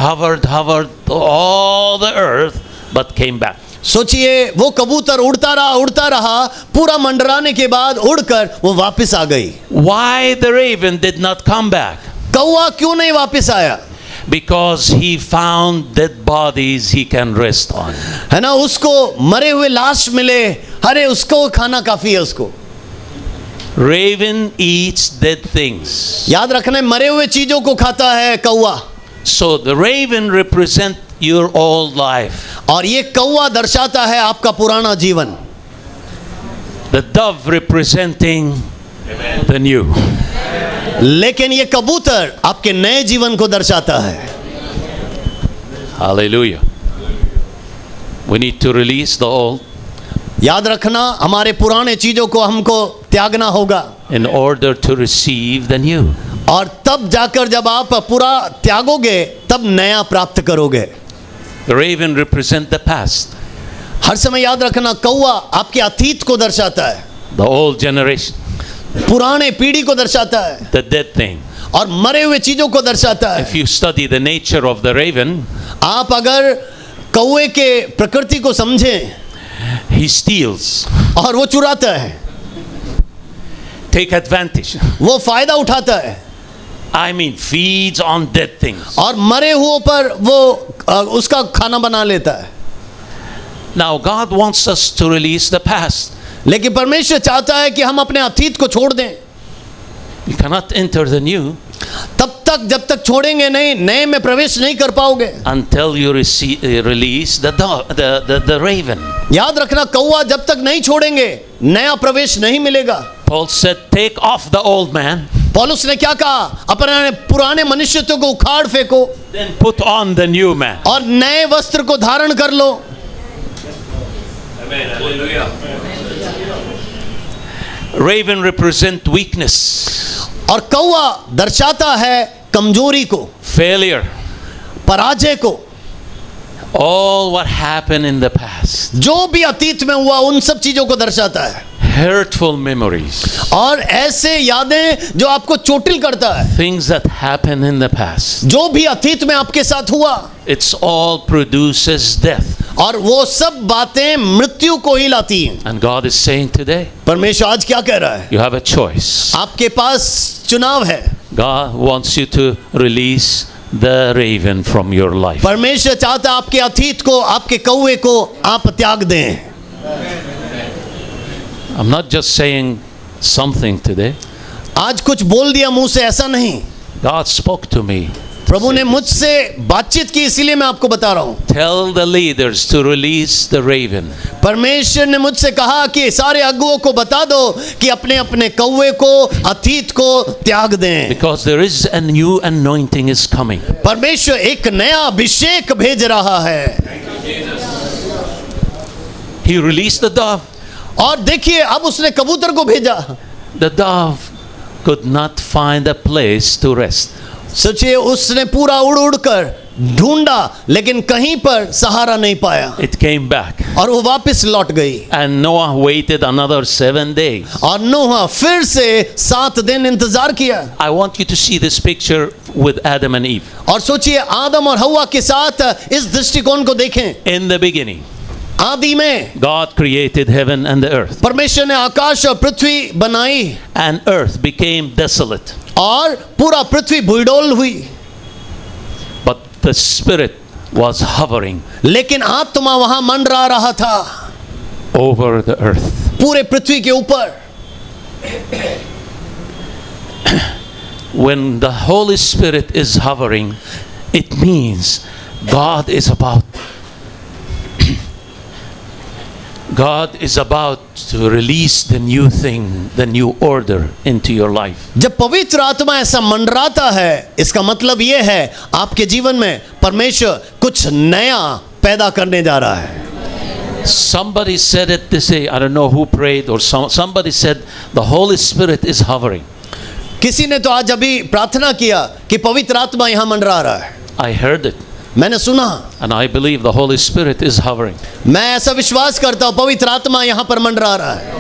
all the earth, but came back. सोचिए वो कबूतर उड़ता रहा पूरा मंडराने के बाद उड़कर वो वापस आ गई. Why the raven did not come back? कौवा क्यों नहीं वापस आया? Because he found dead bodies he can rest on. है ना, उसको मरे हुए लाश मिले, अरे उसको खाना काफी है उसको. Raven eats dead things. याद रखना, मरे हुए चीजों को खाता है कौवा। So the raven represent your old life. और ये कौवा दर्शाता है आपका पुराना जीवन। The dove representing the new. लेकिन ये कबूतर आपके नए जीवन को दर्शाता है। Hallelujah. We need to release the old याद रखना, हमारे पुराने चीजों को हमको त्यागना होगा in order to receive the new. और तब जाकर जब आप पूरा त्यागोगे तब नया प्राप्त करोगे। The raven represent the past, हर समय याद रखना, कौवा आपके अतीत को दर्शाता है, the old generation, पुराने पीढ़ी को दर्शाता है, the dead thing. और मरे हुए चीजों को दर्शाता है। If you study the nature of the raven, आप अगर कौवे के प्रकृति को समझें, he steals, और वो चुराता है, take advantage. वो फायदा उठाता है, I mean, feeds on dead things. और मरे हुओं पर वो उसका खाना बना लेता है। Now God wants us to release the past. लेकिन परमेश्वर चाहता है कि हम अपने अतीत को छोड़ दें। You cannot enter the new तब तक जब तक छोड़ेंगे नहीं, नए में प्रवेश नहीं कर पाओगे। until you release the raven. याद रखना, कौवा जब तक नहीं छोड़ेंगे नया प्रवेश नहीं मिलेगा। Paul said, take off the old man, पौलुस ने क्या कहा? अपने पुराने मनुष्यत्व को उखाड़ फेंको then put on the new man. और नए वस्त्र को धारण कर लो। Amen. Hallelujah. Raven represent weakness, और कौवा दर्शाता है कमजोरी को, failure, पराजय को। all what happened in the past, जो भी अतीत में हुआ उन सब चीजों को दर्शाता है, hurtful memories, और ऐसे यादें जो आपको चोटिल करता है। things that happened in the past. जो भी अतीत में आपके साथ हुआ, It's all produces death. और वो सब बातें मृत्यु को ही लाती हैं। And God is saying today, परमेश्वर आज क्या कह रहा है? you have a choice. आपके पास चुनाव है। God wants you to release the raven from your life. परमेश्वर चाहता है आपके अतीत को, आपके कौवे को आप त्याग दें। I'm not just saying something today. आज कुछ बोल दिया मुंह से, ऐसा नहीं। God spoke to me. प्रभु ने मुझसे बातचीत की, इसीलिए मैं आपको बता रहा हूं। Tell the leaders to release the raven. परमेश्वर ने मुझसे कहा कि सारे अगुओं को बता दो कि अपने अपने कौवे को, अतीत को त्याग दें। Because there is a new anointing is coming. परमेश्वर एक नया अभिषेक भेज रहा है। He released the dove. और देखिए, अब उसने कबूतर को भेजा। The dove could not find a place to rest. सोचिए, उसने पूरा उड़ उड़ कर ढूंढा, लेकिन कहीं पर सहारा नहीं पाया, It came back. और वो वापस लौट गई। And Noah waited another 7 days. और नूह फिर से 7 दिन इंतजार किया। I want you to see this picture with Adam and Eve. और सोचिए, आदम और हव्वा के साथ इस दृष्टिकोण को देखें। In the beginning, आदि में God created heaven and the earth. परमेश्वर ने आकाश और पृथ्वी बनाई, And earth became desolate. और पूरा पृथ्वी भूडोल हुई। But the Spirit was hovering लेकिन आत्मा वहां मंडरा रहा था over the earth. पूरे पृथ्वी के ऊपर। When the Holy Spirit is hovering, it means God is about to release the new thing, the new order into your life. जब पवित्र आत्मा ऐसा मंडराता है, इसका मतलब यह है आपके जीवन में परमेश्वर कुछ नया पैदा करने जा रहा है। Somebody said it this way, I don't know who prayed, or somebody said the Holy Spirit is hovering. किसी ने तो आज अभी प्रार्थना किया कि पवित्र आत्मा यहां मंडरा रहा है। I heard it, मैंने सुना, and I believe the Holy Spirit is hovering. मैं ऐसा विश्वास करता हूं पवित्र आत्मा यहां पर मंडरा रहा है।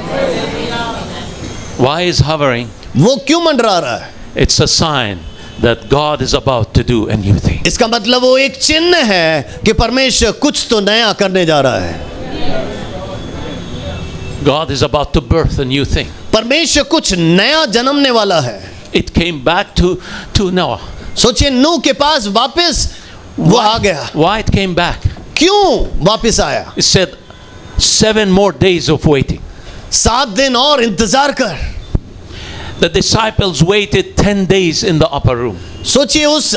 Why is hovering? वो क्यों मंडरा रहा है? It's a sign that God is about to do a new thing. इसका मतलब वो एक चिन्ह है कि परमेश्वर कुछ तो नया करने जा रहा है। God is about to birth a new thing. परमेश्वर कुछ नया जन्मने वाला है। It came back to Noah. सोचिए, नूह के पास वापस वो आ गया। Why it came back? क्यों वापस आया? It said 7 more days of waiting. 7 दिन और इंतजार कर। The disciples waited 10 days in the upper room. सोचिए उस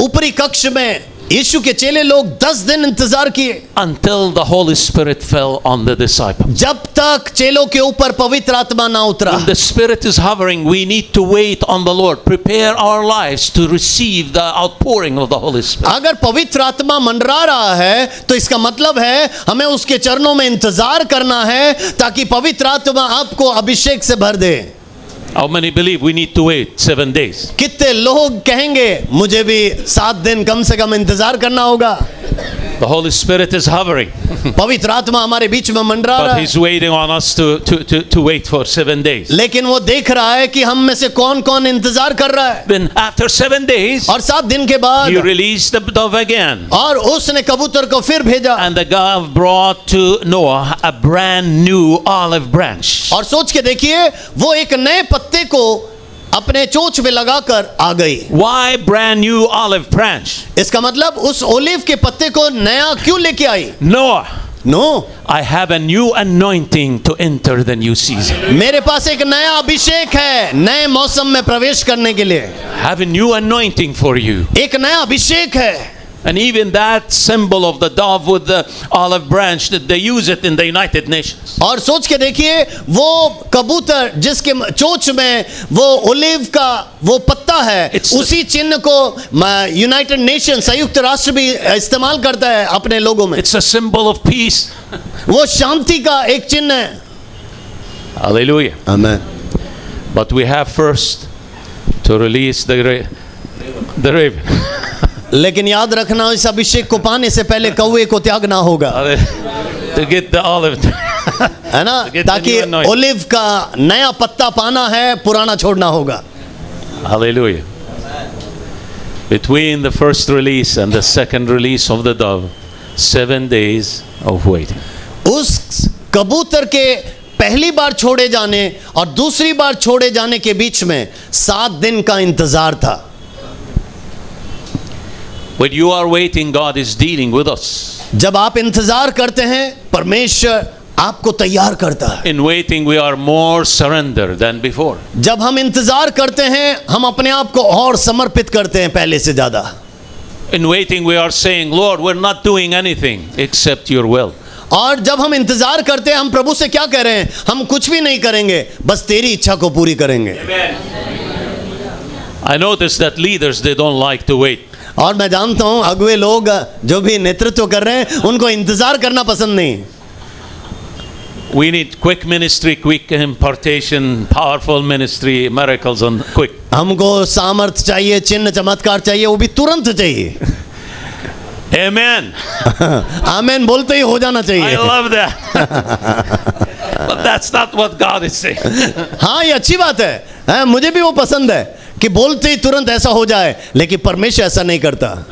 ऊपरी कक्ष में यीशु के चेले लोग 10 दिन इंतजार किए Until the Holy Spirit fell on the disciples. जब तक चेलों के ऊपर पवित्र आत्मा ना उतरा। When the Spirit is hovering, we need to wait on the Lord. Prepare our lives to receive the outpouring of the Holy Spirit. अगर पवित्र आत्मा मंडरा रहा है तो इसका मतलब है हमें उसके चरणों में इंतजार करना है ताकि पवित्र आत्मा आपको अभिषेक से भर दे। How many believe we need to wait 7 days? कितने लोग कहेंगे मुझे भी 7 दिन कम से कम इंतजार करना होगा। The Holy Spirit is hovering, पवित्र आत्मा हमारे बीच में मंडरा रहा but है, He's waiting on us to wait for 7 days. लेकिन वो देख रहा है कि हम में से कौन कौन इंतजार कर रहा है। Then after 7 days, और 7 दिन के बाद He released the dove again. और उसने कबूतर को फिर भेजा And the dove brought to Noah a brand new olive branch. और सोच के देखिए वो एक नए पत्ते को अपने चोंच पे लगाकर आ गई। Why brand new olive branch? इसका मतलब उस ओलिव के पत्ते को नया क्यों लेके आई? Noah, Noah, I have a new anointing to enter the new season. मेरे पास एक नया अभिषेक है नए मौसम में प्रवेश करने के लिए। I have a new anointing for you. एक नया अभिषेक है। And even that symbol of the dove with the olive branch, that they use it in the United Nations. और सोच के देखिए वो कबूतर जिसके चोंच में वो ओलिव का वो पत्ता है, उसी चिन्ह को यूनाइटेड नेशन संयुक्त राष्ट्र भी इस्तेमाल करता है अपने लोगों में। It's a symbol of peace. वो शांति का एक चिन्ह है। Hallelujah. आमीन। But we have first to release the raven. लेकिन याद रखना इस अभिषेक को पाने से पहले कौवे को त्यागना होगा, To get the olive. है ना, Get the ताकि new anointing. ओलिव का नया पत्ता पाना है, पुराना छोड़ना होगा। Hallelujah. Between the first release and the second release of the dove, 7 days of waiting. उस कबूतर के पहली बार छोड़े जाने और दूसरी बार छोड़े जाने के बीच में 7 दिन का इंतजार था। When you are waiting, God is dealing with us. जब आप इंतजार करते हैं परमेश्वर आपको तैयार करता है। In waiting, we are more surrendered than before. जब हम इंतजार करते हैं हम अपने आप को और समर्पित करते हैं पहले से ज्यादा। In waiting, we are saying, Lord, we're not doing anything except your will. और जब हम इंतजार करते हैं हम प्रभु से क्या कह रहे हैं? हम कुछ भी नहीं करेंगे, बस तेरी इच्छा को पूरी करेंगे। I notice that leaders, they don't like to wait. और मैं जानता हूं अगुवे लोग जो भी नेतृत्व कर रहे हैं उनको इंतजार करना पसंद नहीं। We need quick ministry, quick impartation, powerful ministry, miracles on quick. हमको सामर्थ चाहिए, चिन्ह चमत्कार चाहिए, वो भी तुरंत चाहिए। Amen. आमेन बोलते ही हो जाना I चाहिए। love that. But that's not what God is saying. हाँ ये अच्छी बात है, मुझे भी वो पसंद है कि बोलते ही तुरंत ऐसा हो जाए, लेकिन परमेश्वर ऐसा नहीं करता।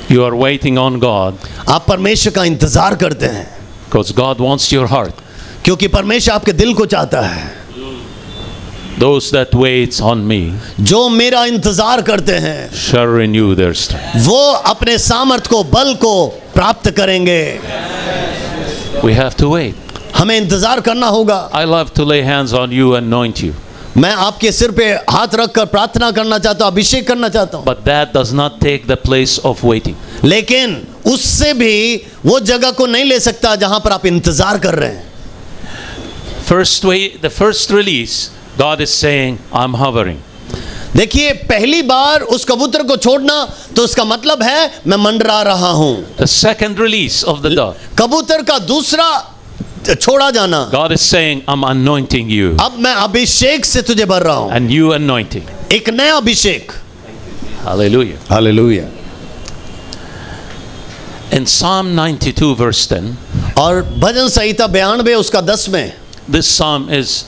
You are waiting on God आप परमेश्वर का इंतजार करते हैं because God wants your heart. क्योंकि परमेश्वर आपके दिल को चाहता है। Those that wait on me जो मेरा इंतजार करते हैं shall renew their strength. वो अपने सामर्थ को, बल को प्राप्त करेंगे। We have to wait. हमें इंतजार करना होगा। I love to lay hands on you and anoint you. मैं आपके सिर पे हाथ रखकर प्रार्थना करना चाहता हूँ, अभिषेक करना चाहता हूँ, But that does not take the place of waiting. लेकिन उससे भी वो जगह को नहीं ले सकता जहां पर आप इंतजार कर रहे हैं। The first release, God is saying, I'm hovering. देखिए पहली बार उस कबूतर को छोड़ना तो उसका मतलब है मैं मंडरा रहा हूं। The second release of the dove, कबूतर का दूसरा छोड़ा जाना, God is saying, I'm anointing you. अब मैं अभिषेक से तुझे भर रहा हूं, A new anointing. एक नया अभिषेक। Hallelujah. Hallelujah. In Psalm 92 verse 10, और भजन संहिता 92 उसका 10 में, this psalm is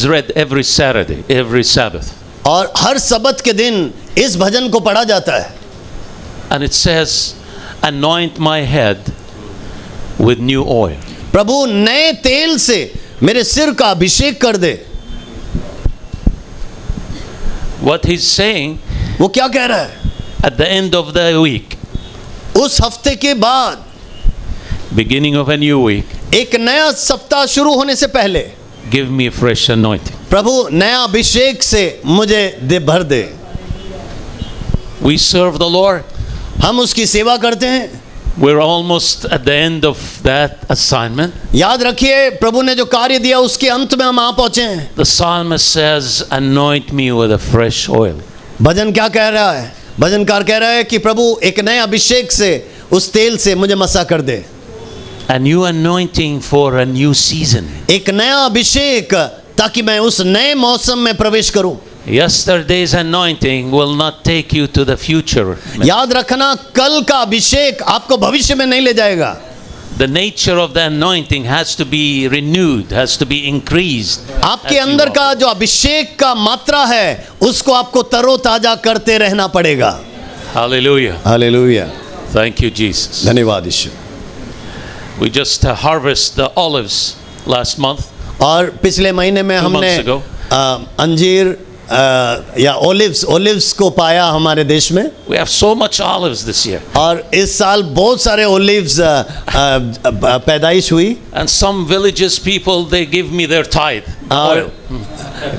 read every Saturday, every Sabbath. और हर सबत के दिन इस भजन को पढ़ा जाता है। And it says, anoint my head with new oil. प्रभु नए तेल से मेरे सिर का अभिषेक कर दे। What he's saying, वो क्या कह रहा है? at the end of the week, उस हफ्ते के बाद, beginning of a new week, एक नया सप्ताह शुरू होने से पहले give me a fresh anointing. प्रभु नया अभिषेक से मुझे दे भर दे। We serve the Lord. हम उसकी सेवा करते हैं। We're almost at the end of that assignment. याद रखिए प्रभु ने जो कार्य दिया उसके अंत में हम आ पहुंचे हैं। The psalmist says, "Anoint me with a fresh oil." भजन क्या कह रहा है? भजनकार कह रहा है कि प्रभु एक नए अभिषेक से, उस तेल से मुझे मसा कर दे। A new anointing for a new season. एक नया अभिषेक ताकि मैं उस नए मौसम में प्रवेश करूं। Yesterday's anointing will not take you to the future. याद रखना कल का अभिषेक आपको भविष्य में नहीं ले जाएगा। The nature of the anointing has to be renewed, has to be increased. आपके अंदर का जो अभिषेक का मात्रा है उसको आपको तरोताजा करते रहना पड़ेगा। Hallelujah. Hallelujah. Thank you, Jesus. धन्यवाद यीशु। We just harvest the olives last month. और पिछले महीने में 2 हमने months ago. अंजीर या ओलिव्स को पाया हमारे देश में। We have so much olives this year. और इस साल बहुत सारे ओलिव्स पैदाइश हुई। And some villages people, they give me their tithe. और Oil.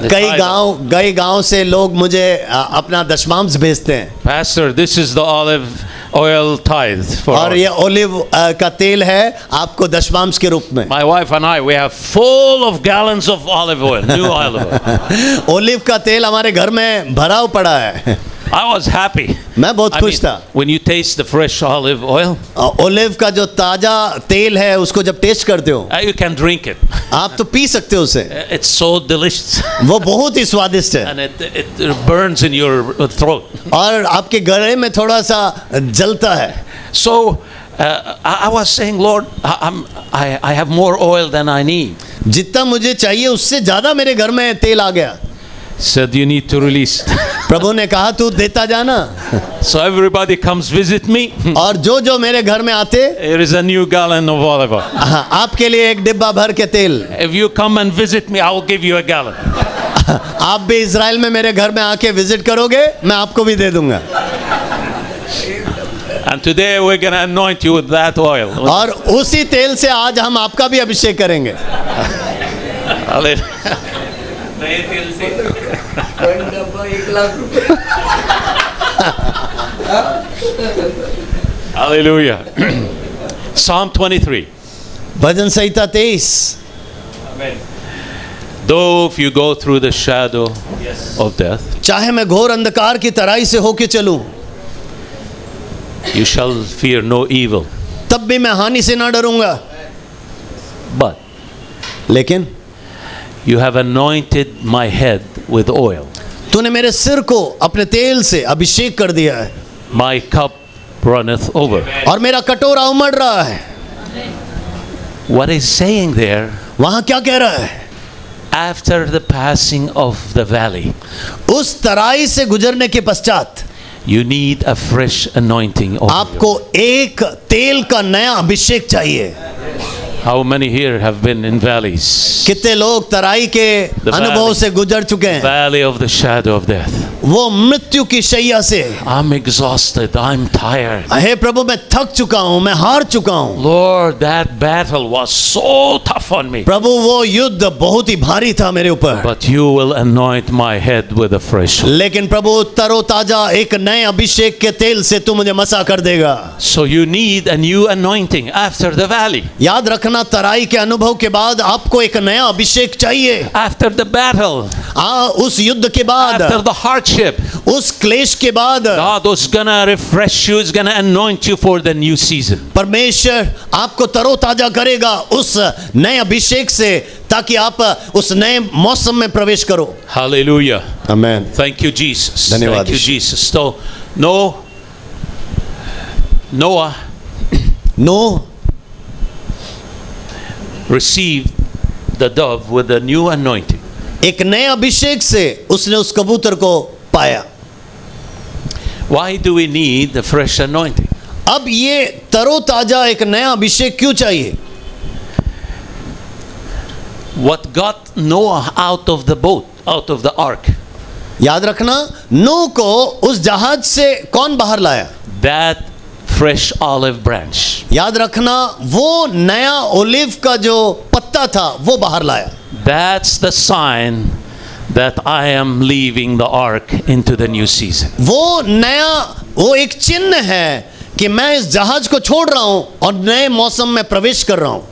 The tithe. कई गांव से लोग मुझे अपना दशमांश भेजते हैं। Pastor, this is the olive oil tithe for और us. ये ओलिव का तेल है आपको दशमांश के रूप में। My wife and I, we have full of gallons of olive oil, new olive oil. Olive का तेल हमारे घर में भरा पड़ा है। I was happy. मैं बहुत I खुश mean, था। when you taste the fresh olive oil, olive का जो ताजा तेल है उसको जब टेस्ट करते हो you can drink it. आप तो पी सकते हो उसे। It's so delicious. वो बहुत ही स्वादिष्ट है And it burns in your throat. और आपके गले में थोड़ा सा जलता है। So I was saying, Lord, I have more oil than I need. जितना मुझे चाहिए उससे ज्यादा मेरे घर में तेल आ गया। Said you need to release. प्रभु ने कहा तू देता जाना। So everybody comes visit me. और जो जो मेरे घर में आते, Here is a new gallon of olive oil. आपके लिए एक डिब्बा भर के तेल। If you come and visit me, I will give you a gallon. आप भी इज़राइल में मेरे घर में आके विजिट करोगे, मैं आपको भी दे दूंगा। And today we're going to anoint you with that oil. और उसी तेल से आज हम आपका भी अभिषेक करेंगे। Hallelujah. Hallelujah. Psalm 23. Bhajan Samhita 23। Though if you go through the shadow of death, चाहे मैं घोर अंधकार की तराई से होके चलूं, you shall fear no evil. तब भी मैं हानि से ना डरूंगा। But लेकिन you have anointed my head with oil. तूने मेरे सिर को अपने तेल से अभिषेक कर दिया है। My cup runneth over. और मेरा कटोरा उमड़ रहा है। What is saying there? वहां क्या कह रहा है? After the passing of the valley, उस तराई से गुजरने के पश्चात you need a fresh anointing over you. आपको एक तेल का नया अभिषेक चाहिए। How many here have been in valleys? कितने लोग तराई के The अनुभव valley. से गुजर चुके हैं? Valley of the shadow of death. वो मृत्यु की शैया से, I'm exhausted. I'm tired. हे प्रभु मैं थक चुका हूं, मैं हार चुका हूं। Lord, that battle was so tough on me. प्रभु वो युद्ध बहुत ही भारी था मेरे ऊपर, But you will anoint my head with a fresh oil. लेकिन प्रभु तरोताजा एक नए अभिषेक के तेल से तू मुझे मसा कर देगा। So you need a new anointing after the valley. याद रखना तराई के अनुभव के बाद आपको एक नया अभिषेक चाहिए। After the battle. उस युद्ध के बाद, After the hardship. उस क्लेश के बाद God is gonna refresh you, is gonna anoint you for the new season. परमेश्वर आपको तरोताजा करेगा उस नए अभिषेक से, ताकि आप उस नए मौसम में प्रवेश करो। Hallelujah. Amen. Thank you, Jesus. धन्यवाद Thank you, यीशु। Jesus. So, Noah Noah received the dove with a new anointing. एक नए अभिषेक से उसने उस कबूतर को पाया। Why do we need the fresh anointing? अब ये तरोताजा एक नया अभिषेक क्यों चाहिए? What got Noah out of the boat, out of the ark? याद रखना, नूह को उस जहाज से कौन बाहर लाया? That fresh olive branch. याद रखना, वो नया ओलिव का जो पत्ता था वो बाहर लाया। That's the sign that I am leaving the ark into the new season. वो एक चिन्ह है कि मैं इस जहाज को छोड़ रहा हूं और नए मौसम में प्रवेश कर रहा हूं.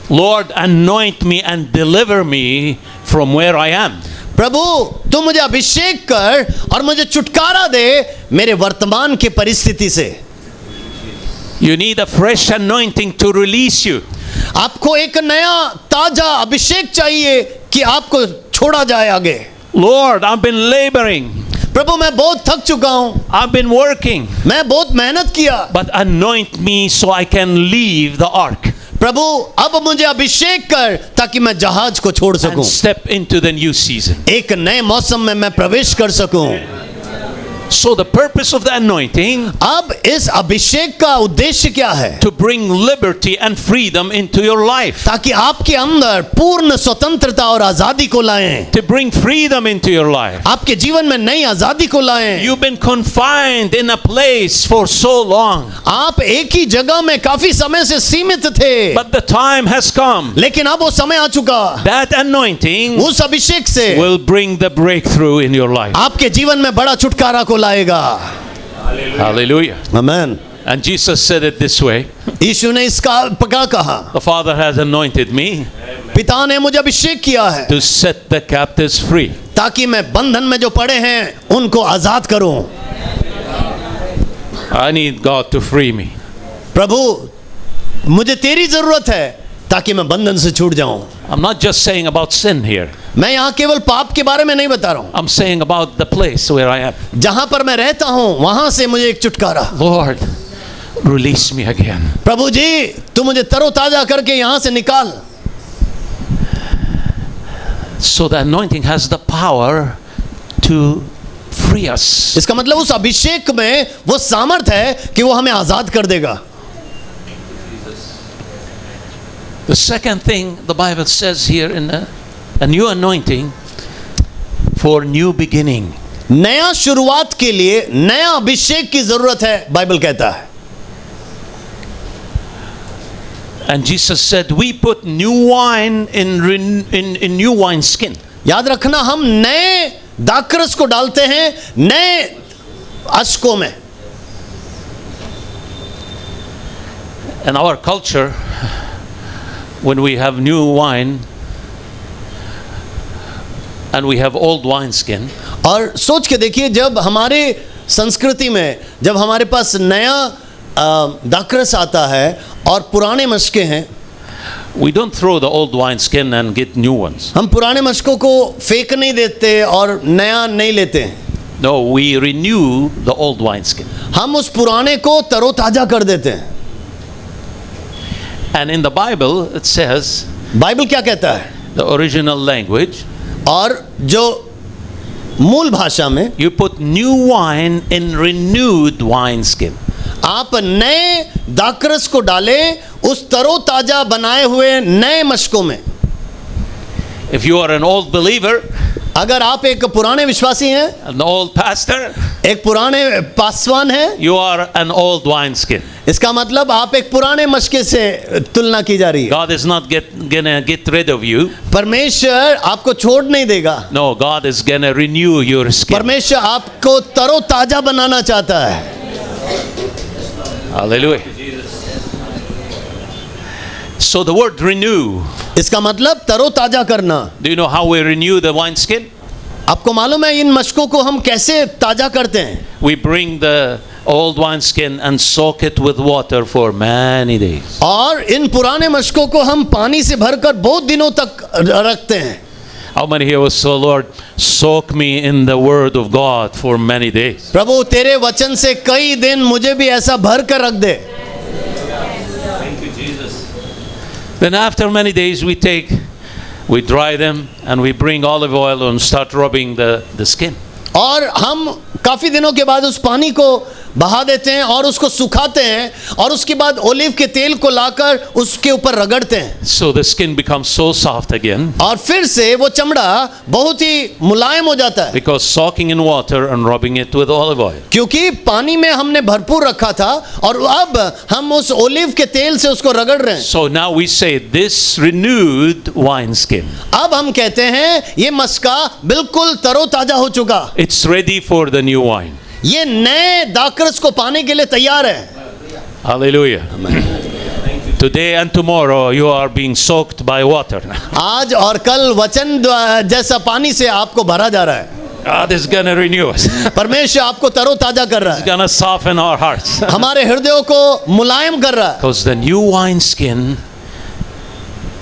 Lord, anoint me and deliver me from where I am. प्रभु तू मुझे अभिषेक कर और मुझे छुटकारा दे मेरे वर्तमान के परिस्थिति से. You need a fresh anointing to release you. आपको एक नया ताजा अभिषेक चाहिए कि आपको छोड़ा जाए आगे. Lord, I've been laboring. प्रभु मैं बहुत थक चुका हूं. I've been working. मैं बहुत मेहनत किया. But anoint me so I can leave the ark प्रभु अब मुझे अभिषेक कर ताकि मैं जहाज को छोड़ सकूं. and step into the new season. एक नए मौसम में मैं प्रवेश कर सकूं. So the purpose of the anointing, अब इस अभिषेक का उद्देश्य क्या है? to bring liberty and freedom into your life. ताकि आपके अंदर पूर्ण स्वतंत्रता और आजादी को लाएं. To bring freedom into your life. आपके जीवन में नई आजादी को लाएं. You've been confined in a place for so long. आप एक ही जगह में काफी समय से सीमित थे. But the time has come. लेकिन अब वो समय आ चुका. That anointing उस अभिषेक से will bring the breakthrough in your life. आपके जीवन में बड़ा छुटकारा को लाएगा. Hallelujah. Amen. And Jesus said it this way. यीशु ने इसका पका कहा. The Father has anointed me पिता ने मुझे अभिषेक किया है to set the captives free. ताकि मैं बंधन में जो पड़े हैं उनको आजाद करूं. I need God to free me. प्रभु मुझे तेरी जरूरत है ताकि मैं बंधन से छूट जाऊं. I'm not just saying about sin here. मैं यहाँ केवल पाप के बारे में नहीं बता रहा हूँ. I'm saying about the place where I am. जहाँ पर मैं रहता हूँ वहाँ से मुझे एक छुटकारा. Lord, release me again. प्रभु जी तू मुझे तरोताजा करके यहाँ से निकाल. So the anointing has the power to free us. इसका मतलब उस अभिषेक में वो सामर्थ है कि वो हमें आजाद कर देगा. The second thing the Bible says here in a new anointing for new beginning. नया शुरुआत के लिए नया अभिषेक की जरूरत है बाइबल कहता है. And Jesus said, we put new wine in new wine skin. याद रखना हम नए दाखरस को डालते हैं नए अश्कों में. In our culture, when we have new wine and we have old wine skin, और सोच के देखिए जब हमारे संस्कृति में जब हमारे पास नया दाखरस आता है और पुराने मशके हैं, we don't throw the old wine skin and get new ones. हम पुराने मशकों को फेंक नहीं देते और नया नहीं लेते हैं. No, we renew the old wine skin. हम उस पुराने को तरोताजा कर देते हैं. And in the Bible it says, Bible क्या कहता है? the original language, और जो मूल भाषा में you put new wine in renewed wine skin. आप नए दाखरस को डालें उस तरोताजा बनाए हुए नए मशकों में. If you are an old believer, अगर आप एक पुराने विश्वासी हैं, an old pastor, एक पुराने पासवान हैं, you are an old wine skin. इसका मतलब आप एक पुराने मशके से तुलना की जा रही है. God is not gonna get rid of you. परमेश्वर आपको छोड़ नहीं देगा. No, God is gonna renew your skin. परमेश्वर आपको तरोताजा बनाना चाहता है. Hallelujah. So the word renew. इसका मतलब तरोताजा करना. Do you know how we renew the wine skin? आपको मालूम है इन मशकों को हम कैसे ताजा करते हैं? We bring the old wine skin and soak it with water for many days. और इन पुराने मशकों को हम पानी से भरकर बहुत दिनों तक रखते हैं. How many here will say, Lord, soak me in the word of God for many days? प्रभु तेरे वचन से कई दिन मुझे भी ऐसा भर कर रख दे. Thank you, Jesus. Then after many days we dry them and we bring olive oil and start rubbing the skin. और हम काफी दिनों के बाद उस पानी को बहा देते हैं और उसको सुखाते हैं और उसके बाद ओलिव के तेल को लाकर उसके ऊपर रगड़ते हैं, So the skin becomes so soft again और फिर से वो चमड़ा बहुत ही मुलायम हो जाता है, because soaking in water and rubbing it with olive oil. क्योंकि पानी में हमने भरपूर रखा था और अब हम उस ओलिव के तेल से उसको रगड़ रहे हैं। So now we say this renewed wineskin. अब हम कहते हैं ये मस्का बिल्कुल तरोताजा हो चुका, It's ready for the new wine. ये नए दाखरस को पाने के लिए तैयार है। Hallelujah. Today and tomorrow you are being soaked by water. आज और कल वचन जैसा पानी से आपको भरा जा रहा है। God is gonna renew us. परमेश्वर आपको तरोताजा कर रहा He's है, gonna soften our hearts. हमारे हृदयों को मुलायम कर रहा है। Because the new wineskin,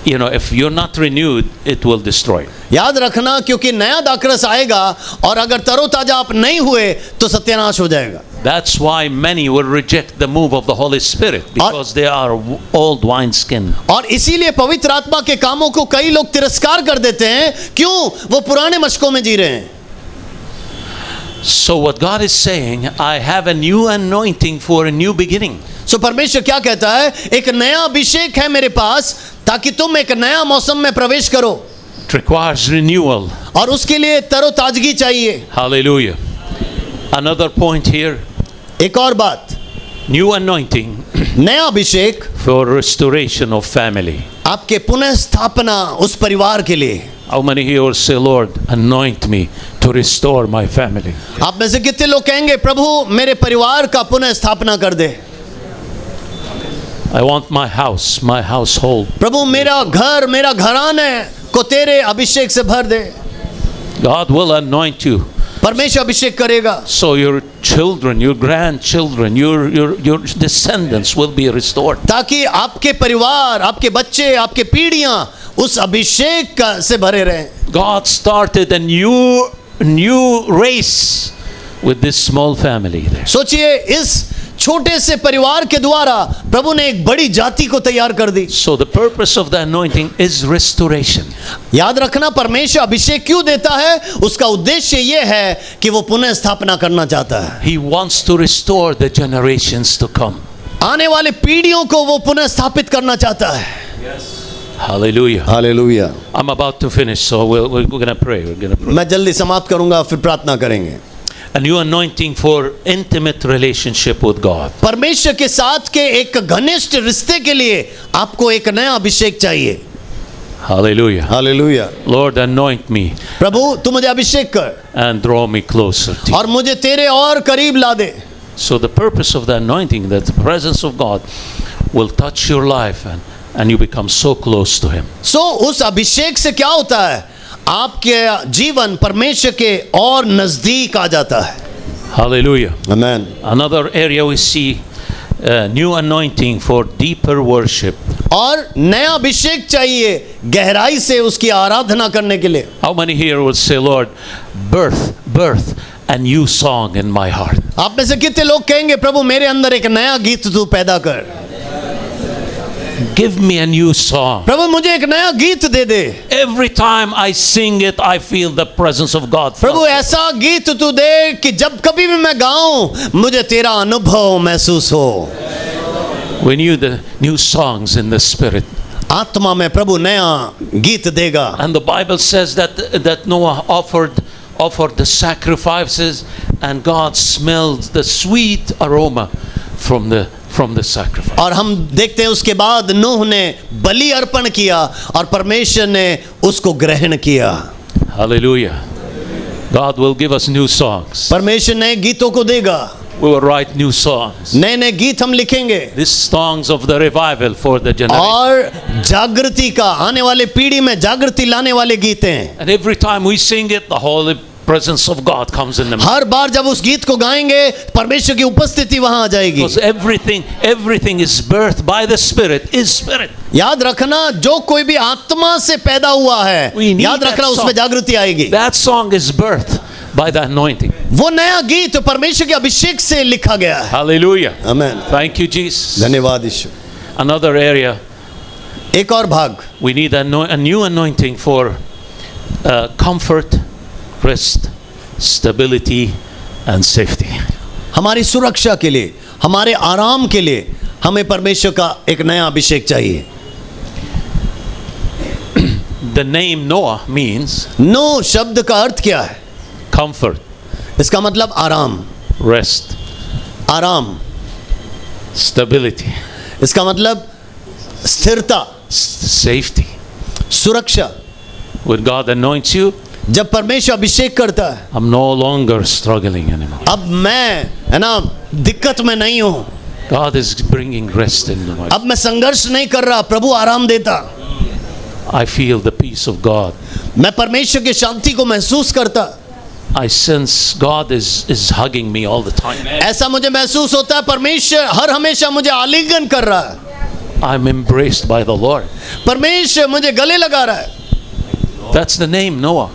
you know, if you're not renewed, it will destroy. याद रखना, क्योंकि नया दाखरस आएगा और अगर तरोताजा आप नहीं हुए तो सत्यानाश हो जाएगा। That's why many will reject the move of the Holy Spirit, because they are old wineskin. और इसीलिए पवित्र आत्मा के कामों को कई लोग तिरस्कार कर देते हैं, क्यों? वो पुराने मशकों में जी रहे हैं। So what God is saying, I have a new anointing for a new beginning. सो परमेश्वर क्या कहता है? एक नया अभिषेक है मेरे पास ताकि तुम एक नया मौसम में प्रवेश करो, It requires renewal. और उसके लिए तरोताजगी चाहिए। Hallelujah. Another point here, एक और बात, new anointing नया अभिषेक for restoration of family. आपके पुनः स्थापना उस परिवार के लिए। How many here say, Lord, anoint me to restore my family? आप में से कितने लोग कहेंगे, प्रभु मेरे परिवार का पुनः स्थापना कर दे, I want my house, my household. प्रभु मेरा घर, मेरा घराने को तेरे अभिषेक से भर दे। God will anoint you. परमेश्वर अभिषेक करेगा, So your children, your grandchildren, your descendants will be restored. ताकि आपके परिवार, आपके बच्चे, आपके पीढ़ियां उस अभिषेक से भरे रहें। God started a new race with this small family there. सोचिए, इस छोटे से परिवार के द्वारा प्रभु ने एक बड़ी जाति को तैयार कर दी। So the purpose of the anointing is restoration. याद रखना, परमेश्वर अभिषेक क्यों देता है? उसका उद्देश्य यह है कि वो पुनः स्थापना करना चाहता है। He wants to restore the generations to come. आने वाले पीढ़ियों को वो पुनः स्थापित करना चाहता है। Hallelujah. Hallelujah. I'm about to finish, so we're going to pray. We're going to pray. मैं जल्दी समाप्त करूंगा, फिर प्रार्थना करेंगे। A new anointing for intimate relationship with God. परमेश्वर के साथ के एक घनिष्ठ रिश्ते के लिए आपको एक नया अभिषेक चाहिए। Hallelujah. Hallelujah. Lord, anoint me प्रभु तू मुझे अभिषेक कर and draw me closer to you. और मुझे तेरे और करीब ला दे। So the purpose of the anointing, that the presence of God will touch your life and you become so close to Him. सो उस अभिषेक से क्या होता है? आपके जीवन परमेश्वर के और नजदीक आ जाता है। Hallelujah. Amen. Another area we see new anointing for deeper worship. और नया अभिषेक चाहिए गहराई से उसकी आराधना करने के लिए। How many here will say, Lord, birth a new song in my heart? आप में से कितने लोग कहेंगे, प्रभु मेरे अंदर एक नया गीत तू पैदा कर, Give me a new song. प्रभु मुझे एक नया गीत दे दे। Every time I sing it, I feel the presence of God. प्रभु ऐसा गीत तू दे कि जब कभी भी मैं गाऊं मुझे तेरा अनुभव महसूस हो। We need the new songs in the Spirit. आत्मा में प्रभु नया गीत देगा। And the Bible says that Noah offered the sacrifices, and God smelled the sweet aroma from the sacrifice. और हम देखते हैं उसके बाद नूह ने बलि अर्पण किया और परमेश्वर ने उसको ग्रहण किया। Hallelujah. God will give us new songs. परमेश्वर नए गीतों को देगा। We will write new songs. नए नए गीत हम लिखेंगे These songs of the revival for the generation. और जागृति का, आने वाले पीढ़ी में जागृति लाने वाले गीत हैं। And every time we sing it, the Holy presence of God comes in them. हर बार जब उस गीत को गाएंगे परमेश्वर की उपस्थिति वहां आ जाएगी। Because everything is birthed by the Spirit, is Spirit. याद रखना, जो कोई भी आत्मा से पैदा हुआ है, We need याद that रखना song. उसमें जागृति आएगी। That song is birthed by the anointing. वो नया गीत परमेश्वर के अभिषेक से लिखा गया है। Hallelujah. Amen. Thank you, Jesus. धन्यवाद यीशु। Another area, एक और भाग, we need a new anointing for comfort, rest, stability, and safety. हमारी सुरक्षा के लिए, हमारे आराम के लिए हमें परमेश्वर का एक नया अभिषेक चाहिए। The name Noah means Noah शब्द का अर्थ क्या है? comfort, इसका मतलब आराम, rest, आराम। stability, इसका मतलब स्थिरता, safety. सुरक्षा। When God anoints you, जब परमेश्वर अभिषेक करता है, I'm no longer struggling anymore. अब मैं, है ना, दिक्कत में नहीं हूं, God is bringing rest into my life. अब मैं संघर्ष नहीं कर रहा, प्रभु आराम देता। I feel the peace of God. मैं परमेश्वर की शांति को महसूस करता। I sense God is hugging me all the time. ऐसा मुझे महसूस होता है परमेश्वर हर हमेशा मुझे आलिंगन कर रहा है, I'm embraced by the Lord. परमेश्वर मुझे गले लगा रहा है। That's the name Noah.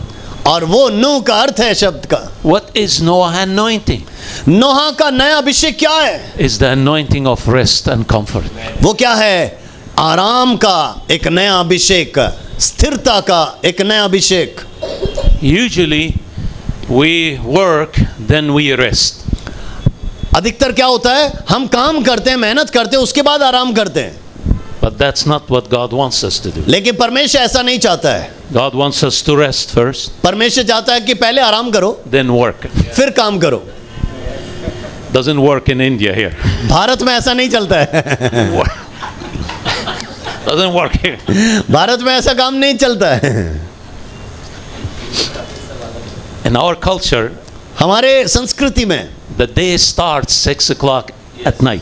और वो नूह का अर्थ है शब्द का। What is Noah anointing? नोहा का नया अभिषेक क्या है? Is the anointing of rest and comfort. वो क्या है? आराम का एक नया अभिषेक, स्थिरता का एक नया अभिषेक। Usually we work, then we rest. अधिकतर क्या होता है, हम काम करते हैं, मेहनत करते हैं, उसके बाद आराम करते हैं। But that's not what God wants us to do. लेकिन परमेश्वर ऐसा नहीं चाहता है। God wants us to rest first, परमेश्वर चाहता है कि पहले आराम करो, then work. फिर काम करो। Doesn't work in India here. Bharat में ऐसा नहीं चलता है। Doesn't work here. भारत में ऐसा काम नहीं चलता है। In our culture, हमारे संस्कृति में the day starts 6 o'clock at night.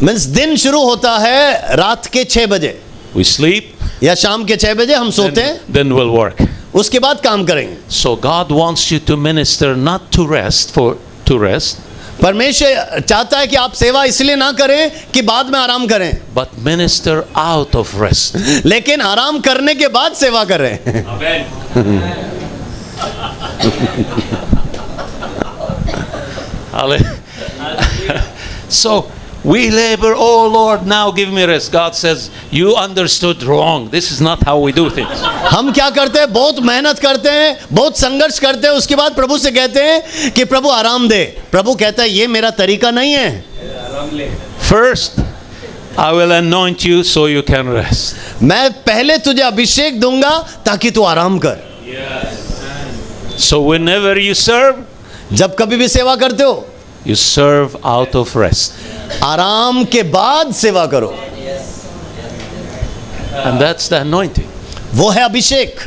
Means दिन शुरू होता है रात के 6 बजे We sleep, या शाम के 6 बजे हम सोते हैं, then we'll work. उसके बाद काम करेंगे। So God wants you to minister not to rest to rest, परमेश्वर चाहता है कि आप सेवा इसलिए ना करें कि बाद में आराम करें, but minister out of rest. लेकिन आराम करने के बाद सेवा करें। So we labor, oh Lord, now give me rest. God says, you understood wrong. This is not how we do things. हम क्या करते हैं, बहुत मेहनत करते हैं, बहुत संघर्ष करते हैं, उसके बाद प्रभु से कहते हैं कि प्रभु आराम दे। प्रभु कहता है ये मेरा तरीका नहीं है। First, I will anoint you so you can rest. मैं पहले तुझे अभिषेक दूंगा ताकि तू आराम कर। So whenever you serve, जब कभी भी सेवा करते हो, you serve out of rest. आराम के बाद सेवा करो, And that's the anointing. वो है अभिषेक।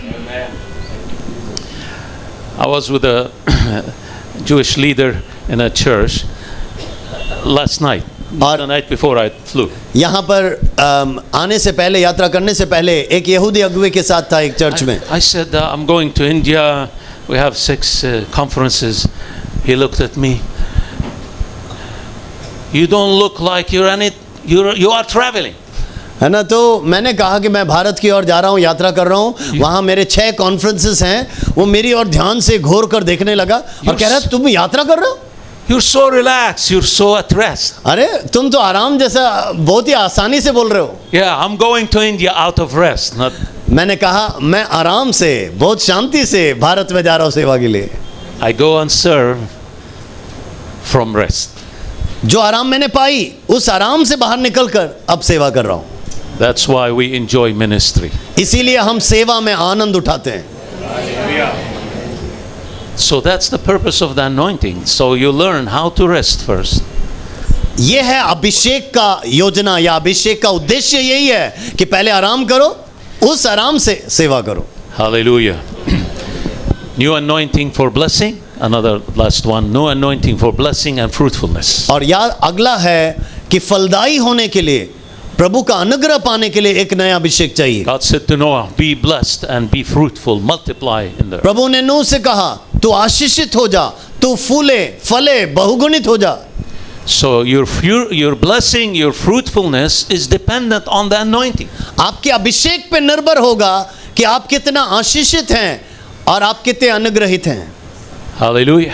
I was with a Jewish leader in a church last night, the night before I flew. यहाँ पर आने से पहले, यात्रा करने से पहले एक यहूदी अगुवे के साथ था एक चर्च में। I said, I'm going to India. We have 6 conferences. He looked at me. You don't look like you are traveling. है ना, तो मैंने कहा कि मैं भारत की ओर जा रहा हूँ, यात्रा कर रहा हूँ, वहाँ मेरे 6 कॉन्फ्रेंसेस हैं। वो मेरी ओर ध्यान से घूर कर देखने लगा और कह रहा है तुम यात्रा कर रहे हो? You're so relaxed. You're so at rest. अरे तुम तो आराम जैसा बहुत ही आसानी से बोल रहे हो। Yeah, I'm going to India out of rest. Not... मैंने कहा मैं आराम से, बहुत शांति से भारत में जा रहा हूँ सेवा के लिए। I go and serve from rest. जो आराम मैंने पाई, उस आराम से बाहर निकलकर अब सेवा कर रहा हूँ। That's why we enjoy ministry. इसीलिए हम सेवा में आनंद उठाते हैं। So that's the purpose of the anointing. So you learn how to rest first. ये है अभिषेक का योजना या अभिषेक का उद्देश्य, यही है कि पहले आराम करो, उस आराम से सेवा करो। Hallelujah. New anointing for blessing. Another last one. New anointing for blessing and fruitfulness. और यार अगला है कि फलदायी होने के लिए, प्रभु का अनुग्रह पाने के लिए एक नया अभिषेक चाहिए। God said to Noah, be blessed and be fruitful, multiply in the earth. प्रभु ने नूह से कहा तू आशीषित हो जा, तू फूले फले बहुगुणित हो जा। So your blessing, your fruitfulness is dependent on the anointing. आपके अभिषेक पे निर्भर होगा कि आप कितना आशीषित हैं और आप कितने अनुग्रहित हैं। Hallelujah.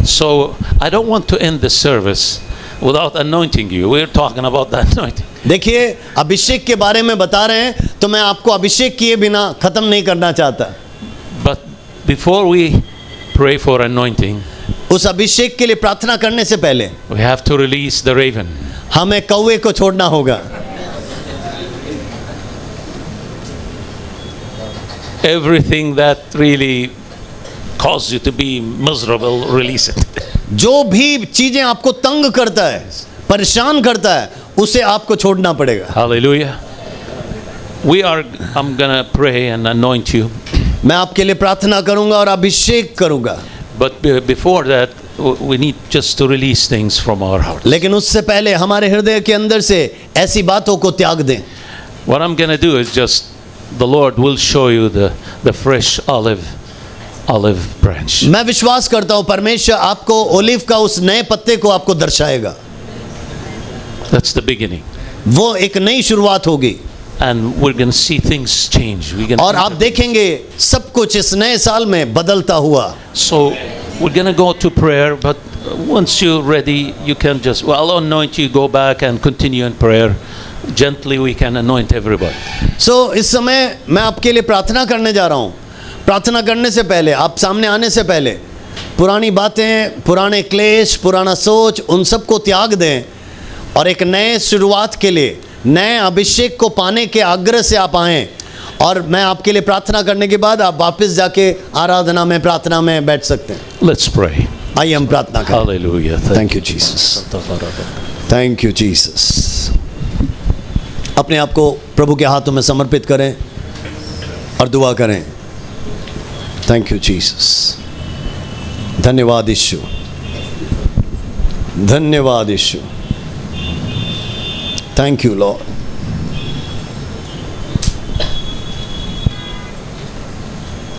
So I don't want to end the service without anointing you. We're talking about the anointing. देखिए अभिषेक के बारे में बता रहे हैं, तो मैं आपको अभिषेक किए बिना खत्म नहीं करना चाहता। But before we pray for anointing, उस अभिषेक के लिए प्रार्थना करने से पहले we have to release the raven. हमें कौवे को छोड़ना होगा. Everything that really causes you to be miserable, release it. जो भी चीजें आपको तंग करता है, परेशान करता है, उसे आपको छोड़ना पड़ेगा. Hallelujah. I'm gonna pray and anoint you. मैं आपके लिए प्रार्थना करूंगा और अभिषेक करूंगा. But before that, we need just to release things from our heart. लेकिन उससे पहले हमारे हृदय के अंदर से ऐसी बातों को त्याग दें. What I'm gonna do is just the Lord will show you the fresh olive branch. मैं विश्वास करता हूं परमेश्वर आपको ओलिव का उस नए पत्ते को आपको दर्शाएगा. That's the beginning. वो एक नई शुरुआत होगी. And we're going to see things change. और आप देखेंगे सब कुछ इस नए साल में बदलता हुआ. So we're going to go to prayer, but once you're ready, you can just, well, I'll anoint you, go back and continue in prayer. Gently we can anoint everybody. So इस समय मैं आपके लिए प्रार्थना करने जा रहा हूँ. प्रार्थना करने से पहले, आप सामने आने से पहले पुरानी बातें, पुराने क्लेश, पुराना सोच, उन सब को त्याग दें और एक नए शुरुआत के लिए, नए अभिषेक को पाने के आग्रह से आप आएं. और मैं आपके लिए प्रार्थना करने के बाद आप वापस जाके आराधना में, प्रार्थना में बैठ सकते हैं. Let's pray. आइए हम प्रार्थना करें. Hallelujah. Thank you Jesus. Thank you Jesus. अपने आप को प्रभु के हाथों में समर्पित करें और दुआ करें. Thank you Jesus. धन्यवाद यीशु, धन्यवाद यीशु. Thank you Lord.